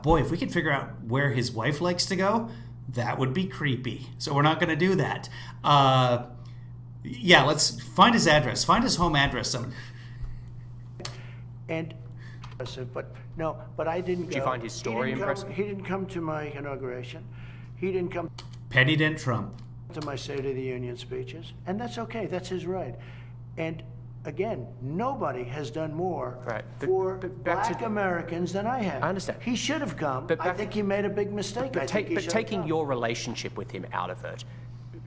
boy, if we could figure out where his wife likes to go, that would be creepy. So we're not going to do that. Yeah, let's find his address. Find his home address. And but I didn't go. Do you find his story impressive? He didn't come to my inauguration. He didn't come Petty didn't Trump. to my State of the Union speeches. And that's okay. That's his right. And again, nobody has done more Right. for But back black to- Americans than I have. I understand. He should have come. But I back- think he made a big mistake. I think he But should have taking come. your relationship with him out of it,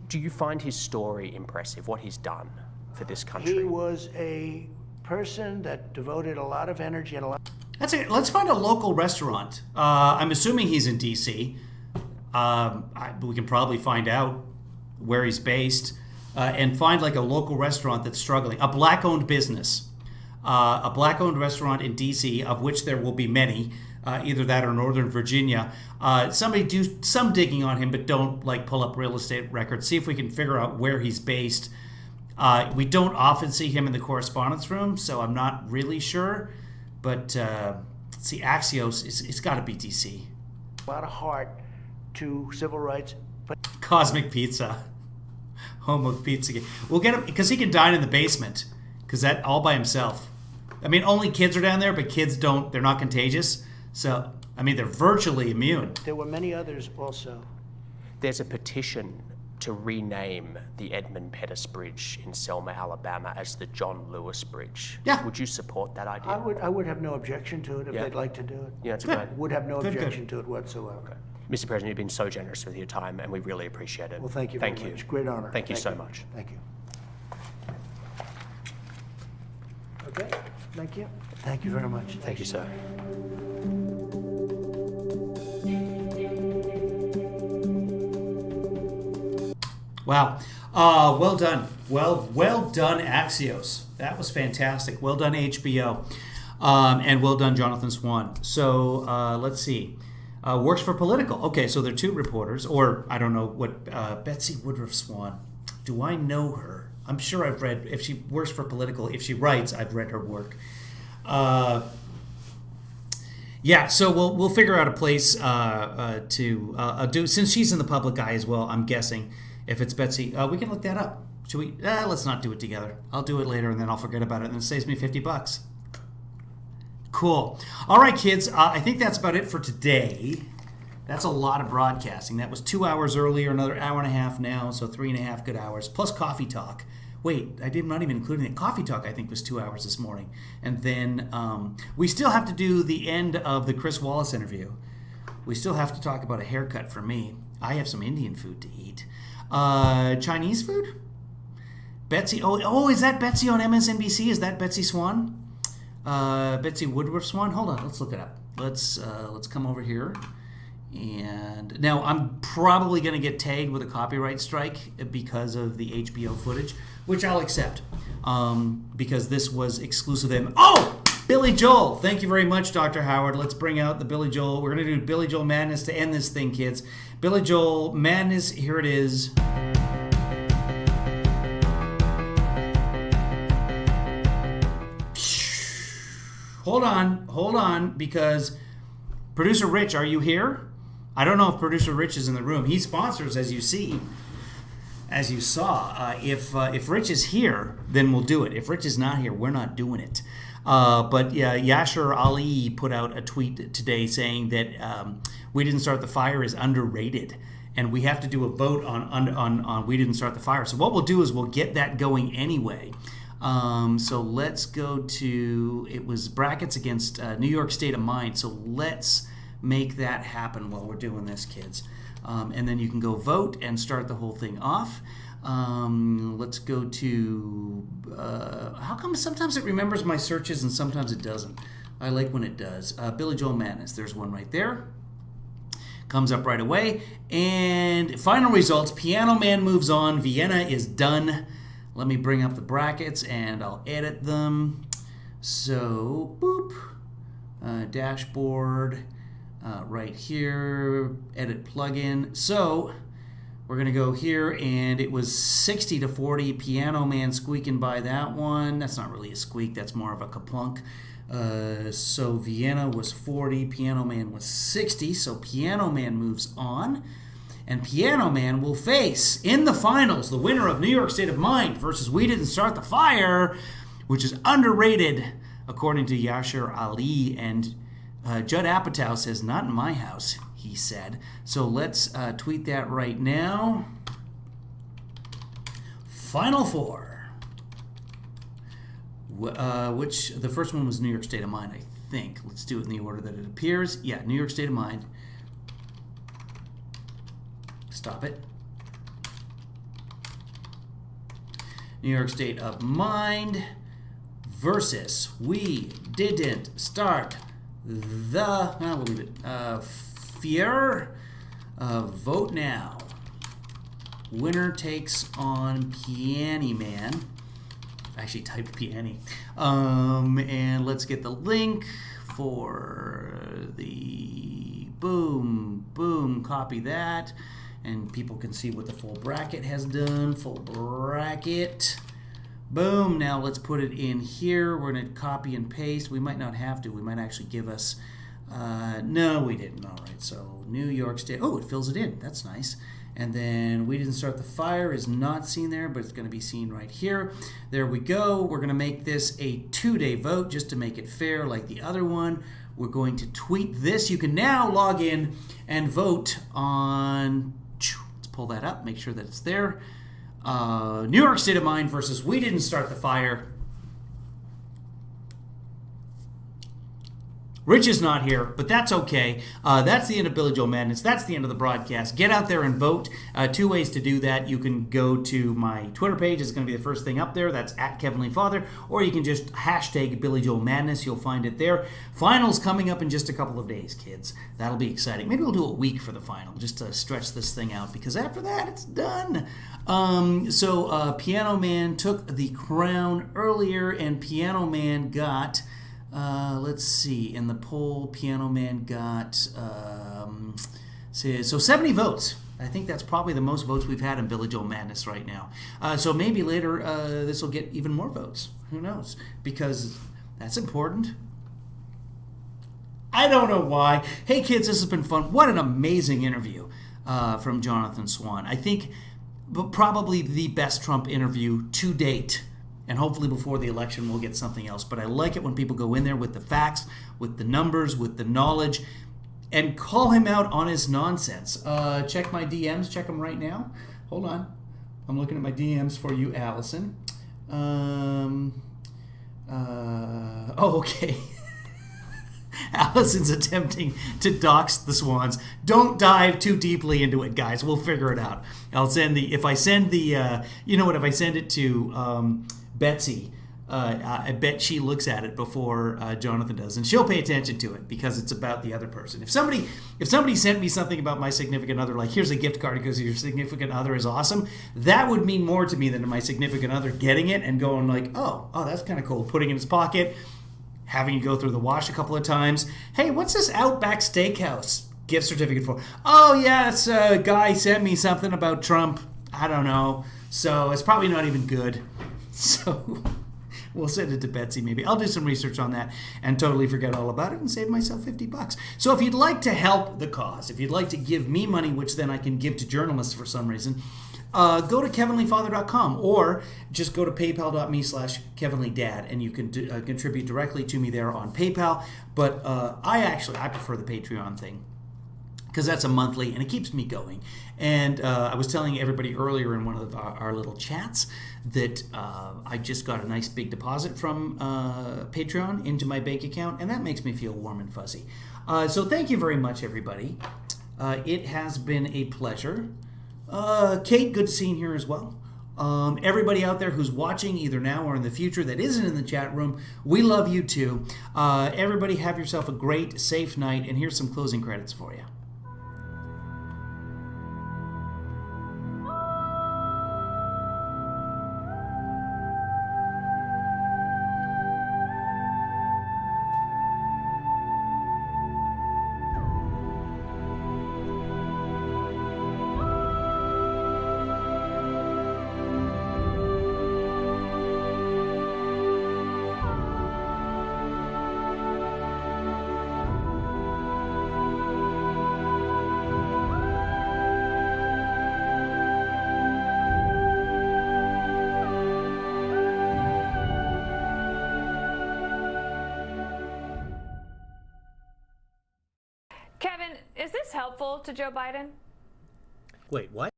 do you find his story impressive, what he's done for this country? He was a person that devoted a lot of energy and a lot. That's it. Let's find a local restaurant. I'm assuming he's in D.C. We can probably find out where he's based and find like a local restaurant that's struggling. A black-owned business. A black-owned restaurant in D.C., of which there will be many, either that or Northern Virginia. Somebody do some digging on him, but don't like pull up real estate records. See if we can figure out where he's based. We don't often see him in the correspondence room, so I'm not really sure. But see, Axios, it's got to be DC. A lot of heart to civil rights. But Cosmic Pizza, home of Pizza. We'll get him because he can dine in the basement. Because that all by himself. I mean, only kids are down there, but kids don't. They're not contagious. So I mean, they're virtually immune. there were many others also. There's a petition to rename the Edmund Pettus Bridge in Selma, Alabama as the John Lewis Bridge. Yeah. Would you support that idea? I would have no objection to it if Yeah. they'd like to do it. Yeah, it's a good idea. Would have no Good, objection to it whatsoever. Mr. President, you've been so generous with your time, and we really appreciate it. Well, thank you very much. Great honor. Thank you so much. Thank you. Okay, thank you. Thank you very much. Thank you, sir. Wow. Well done. Well done, Axios. That was fantastic. Well done, HBO. And well done, Jonathan Swan. So let's see. Works for Political. Okay, so there are two reporters, or I don't know what, Betsy Woodruff Swan. Do I know her? I'm sure I've read, if she works for Political, if she writes, I've read her work. Yeah, so we'll figure out a place to do, since she's in the public eye as well, I'm guessing. If it's Betsy, we can look that up. Should we? Let's not do it together. I'll do it later and then I'll forget about it and it saves me $50. Cool. All right, kids. I think that's about it for today. That's a lot of broadcasting. That was 2 hours earlier, another hour and a half now, so 3.5 good hours, plus coffee talk. Wait, I'm not even including it. Coffee talk, I think, was 2 hours this morning. And then we still have to do the end of the Chris Wallace interview. We still have to talk about a haircut for me. I have some Indian food to eat. Chinese food? Betsy, is that Betsy on MSNBC? Is that Betsy Swan? Betsy Woodruff Swan? Hold on, let's look it up. Let's come over here. And now I'm probably going to get tagged with a copyright strike because of the HBO footage, which I'll accept because this was exclusive. Oh, Billy Joel. Thank you very much, Dr. Howard. Let's bring out the Billy Joel. We're going to do Billy Joel Madness to end this thing, kids. Billy Joel Madness, here it is. Hold on, because Producer Rich, are you here? I don't know if Producer Rich is in the room. He sponsors, as you saw. If Rich is here, then we'll do it. If Rich is not here, we're not doing it. But Yashar Ali put out a tweet today saying that We Didn't Start the Fire is underrated, and we have to do a vote on We Didn't Start the Fire. So what we'll do is we'll get that going anyway. So let's go to, it was brackets against New York State of Mind. So let's make that happen while we're doing this, kids. And then you can go vote and start the whole thing off. Let's go to, how come sometimes it remembers my searches and sometimes it doesn't? I like when it does. Billy Joel Madness, there's one right there. Comes up right away. And final results, Piano Man moves on, Vienna is done. Let me bring up the brackets and I'll edit them. So, boop, dashboard, right here, edit plugin. So, we're gonna go here and it was 60-40, Piano Man squeaking by that one. That's not really a squeak, that's more of a kaplunk. So Vienna was 40, Piano Man was 60, so Piano Man moves on. And Piano Man will face, in the finals, the winner of New York State of Mind versus We Didn't Start the Fire, which is underrated, according to Yashar Ali. And Judd Apatow says, not in my house, he said. So let's tweet that right now. Final four. Which, the first one was New York State of Mind, I think. Let's do it in the order that it appears. Yeah, New York State of Mind. Stop it. New York State of Mind versus We Didn't Start the, we'll leave it, Fear. Vote now. Winner takes on Peony Man. I actually typed Peony. And let's get the link for the boom, copy that. And people can see what the full bracket has done. Full bracket. Boom. Now let's put it in here. We're going to copy and paste. We might not have to. We might actually give us... no, we didn't. All right. So New York State. Oh, it fills it in. That's nice. And then We Didn't Start the Fire is not seen there, but it's going to be seen right here. There we go. We're going to make this a 2-day vote just to make it fair like the other one. We're going to tweet this. You can now log in and vote on... Let's pull that up, make sure that it's there. New York State of Mind versus We Didn't Start the Fire. Rich is not here, but that's okay. That's the end of Billy Joel Madness. That's the end of the broadcast. Get out there and vote. 2 ways to do that. You can go to my Twitter page. It's going to be the first thing up there. That's at @KevinLeeFather. Or you can just hashtag Billy Joel Madness. You'll find it there. Finals coming up in just a couple of days, kids. That'll be exciting. Maybe we'll do a week for the final just to stretch this thing out, because after that, it's done. Piano Man took the crown earlier, and Piano Man got... let's see, in the poll, Piano Man got, so 70 votes. I think that's probably the most votes we've had in Billy Joel Madness right now. So maybe later this will get even more votes. Who knows? Because that's important. I don't know why. Hey kids, this has been fun. What an amazing interview from Jonathan Swan. I think probably the best Trump interview to date. And hopefully before the election we'll get something else. But I like it when people go in there with the facts, with the numbers, with the knowledge, and call him out on his nonsense. Check my DMs. Check them right now. Hold on. I'm looking at my DMs for you, Allison. Okay. Allison's attempting to dox the Swans. Don't dive too deeply into it, guys. We'll figure it out. I'll send the... If I send the... if I send it to... Betsy, I bet she looks at it before Jonathan does, and she'll pay attention to it because it's about the other person. If somebody sent me something about my significant other, like here's a gift card because your significant other is awesome, that would mean more to me than to my significant other getting it and going like, oh, that's kind of cool, putting it in his pocket, having you go through the wash a couple of times. Hey, what's this Outback Steakhouse gift certificate for? Oh yes, a guy sent me something about Trump. I don't know, so it's probably not even good. So we'll send it to Betsy maybe. I'll do some research on that and totally forget all about it and save myself $50. So if you'd like to help the cause, if you'd like to give me money, which then I can give to journalists for some reason, go to kevinleefather.com or just go to paypal.me/kevinleedad and you can contribute directly to me there on PayPal. But I prefer the Patreon thing, because that's a monthly and it keeps me going. And I was telling everybody earlier in one of our little chats that I just got a nice big deposit from Patreon into my bank account, and that makes me feel warm and fuzzy. So thank you very much, everybody. It has been a pleasure. Kate, good to see you here as well. Everybody out there who's watching either now or in the future that isn't in the chat room, we love you too. Everybody have yourself a great, safe night, and here's some closing credits for you. Kevin, is this helpful to Joe Biden? Wait, what?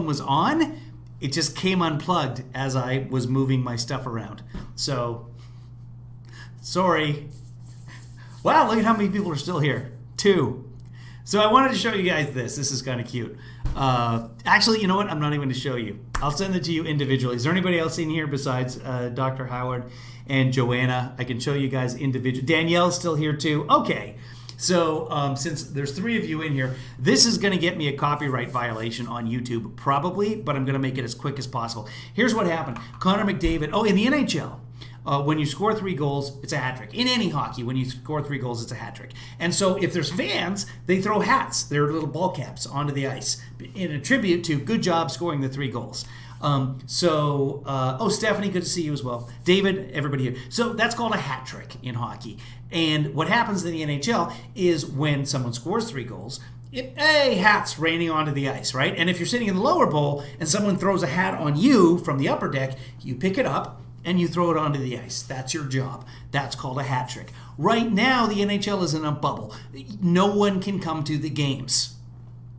microphone was on. It just came unplugged as I was moving my stuff around. So, sorry. Wow, look at how many people are still here. 2. So I wanted to show you guys this. This is kind of cute. Actually, you know what? I'm not even going to show you. I'll send it to you individually. Is there anybody else in here besides Dr. Howard and Joanna? I can show you guys individually. Danielle's still here too. Okay. So since there's 3 of you in here, this is going to get me a copyright violation on YouTube, probably, but I'm going to make it as quick as possible. Here's what happened. Connor McDavid, in the NHL, when you score 3 goals, it's a hat trick. In any hockey, when you score 3 goals, it's a hat trick. And so if there's fans, they throw hats, their little ball caps, onto the ice in a tribute to good job scoring the 3 goals. Stephanie, good to see you as well. David, everybody here. So that's called a hat trick in hockey. And what happens in the NHL is when someone scores 3 goals, hats raining onto the ice, right? And if you're sitting in the lower bowl and someone throws a hat on you from the upper deck, you pick it up and you throw it onto the ice. That's your job. That's called a hat trick. Right now, the NHL is in a bubble. No one can come to the games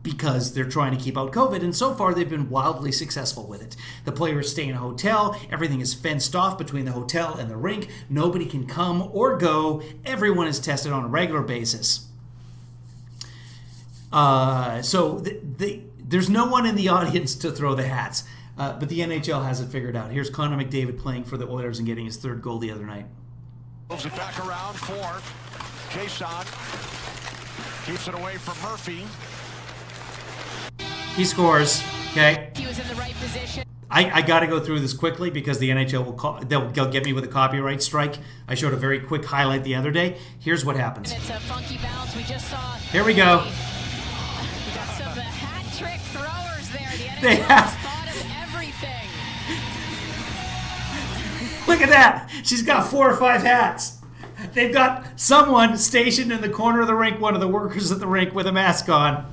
because they're trying to keep out COVID, and so far they've been wildly successful with it. The players stay in a hotel. Everything is fenced off between the hotel and the rink. Nobody can come or go. Everyone is tested on a regular basis. There's no one in the audience to throw the hats. But the NHL has it figured out. Here's Connor McDavid playing for the Oilers and getting his 3rd goal the other night. Moves it back around for Kason. Keeps it away from Murphy. He scores. Okay. He was in the right position. I got to go through this quickly because the NHL they'll get me with a copyright strike. I showed a very quick highlight the other day. Here's what happens. And it's a funky bounce. We just saw. Here we go. We got some hat trick throwers there. The NHL They have. Look at that. She's got 4 or 5 hats. They've got someone stationed in the corner of the rink, one of the workers at the rink with a mask on.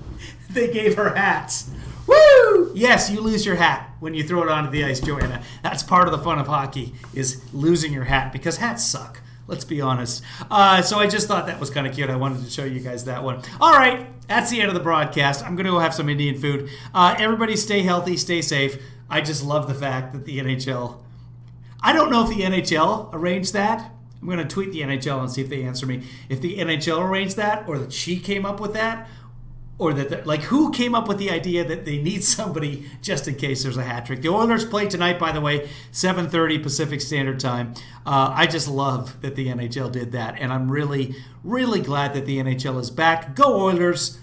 They gave her hats. Woo! Yes, you lose your hat when you throw it onto the ice, Joanna. That's part of the fun of hockey, is losing your hat, because hats suck. Let's be honest. So I just thought that was kind of cute. I wanted to show you guys that one. All right, that's the end of the broadcast. I'm going to go have some Indian food. Everybody stay healthy, stay safe. I just love the fact that the NHL... I don't know if the NHL arranged that. I'm going to tweet the NHL and see if they answer me. If the NHL arranged that, or that she came up with that, or that, who came up with the idea that they need somebody just in case there's a hat trick. The Oilers play tonight, by the way, 7:30 Pacific Standard Time. I just love that the NHL did that, and I'm really, really glad that the NHL is back. Go Oilers!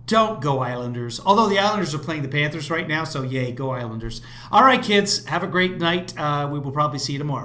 Don't go Islanders. Although the Islanders are playing the Panthers right now, so yay, go Islanders. All right, kids, have a great night. We will probably see you tomorrow.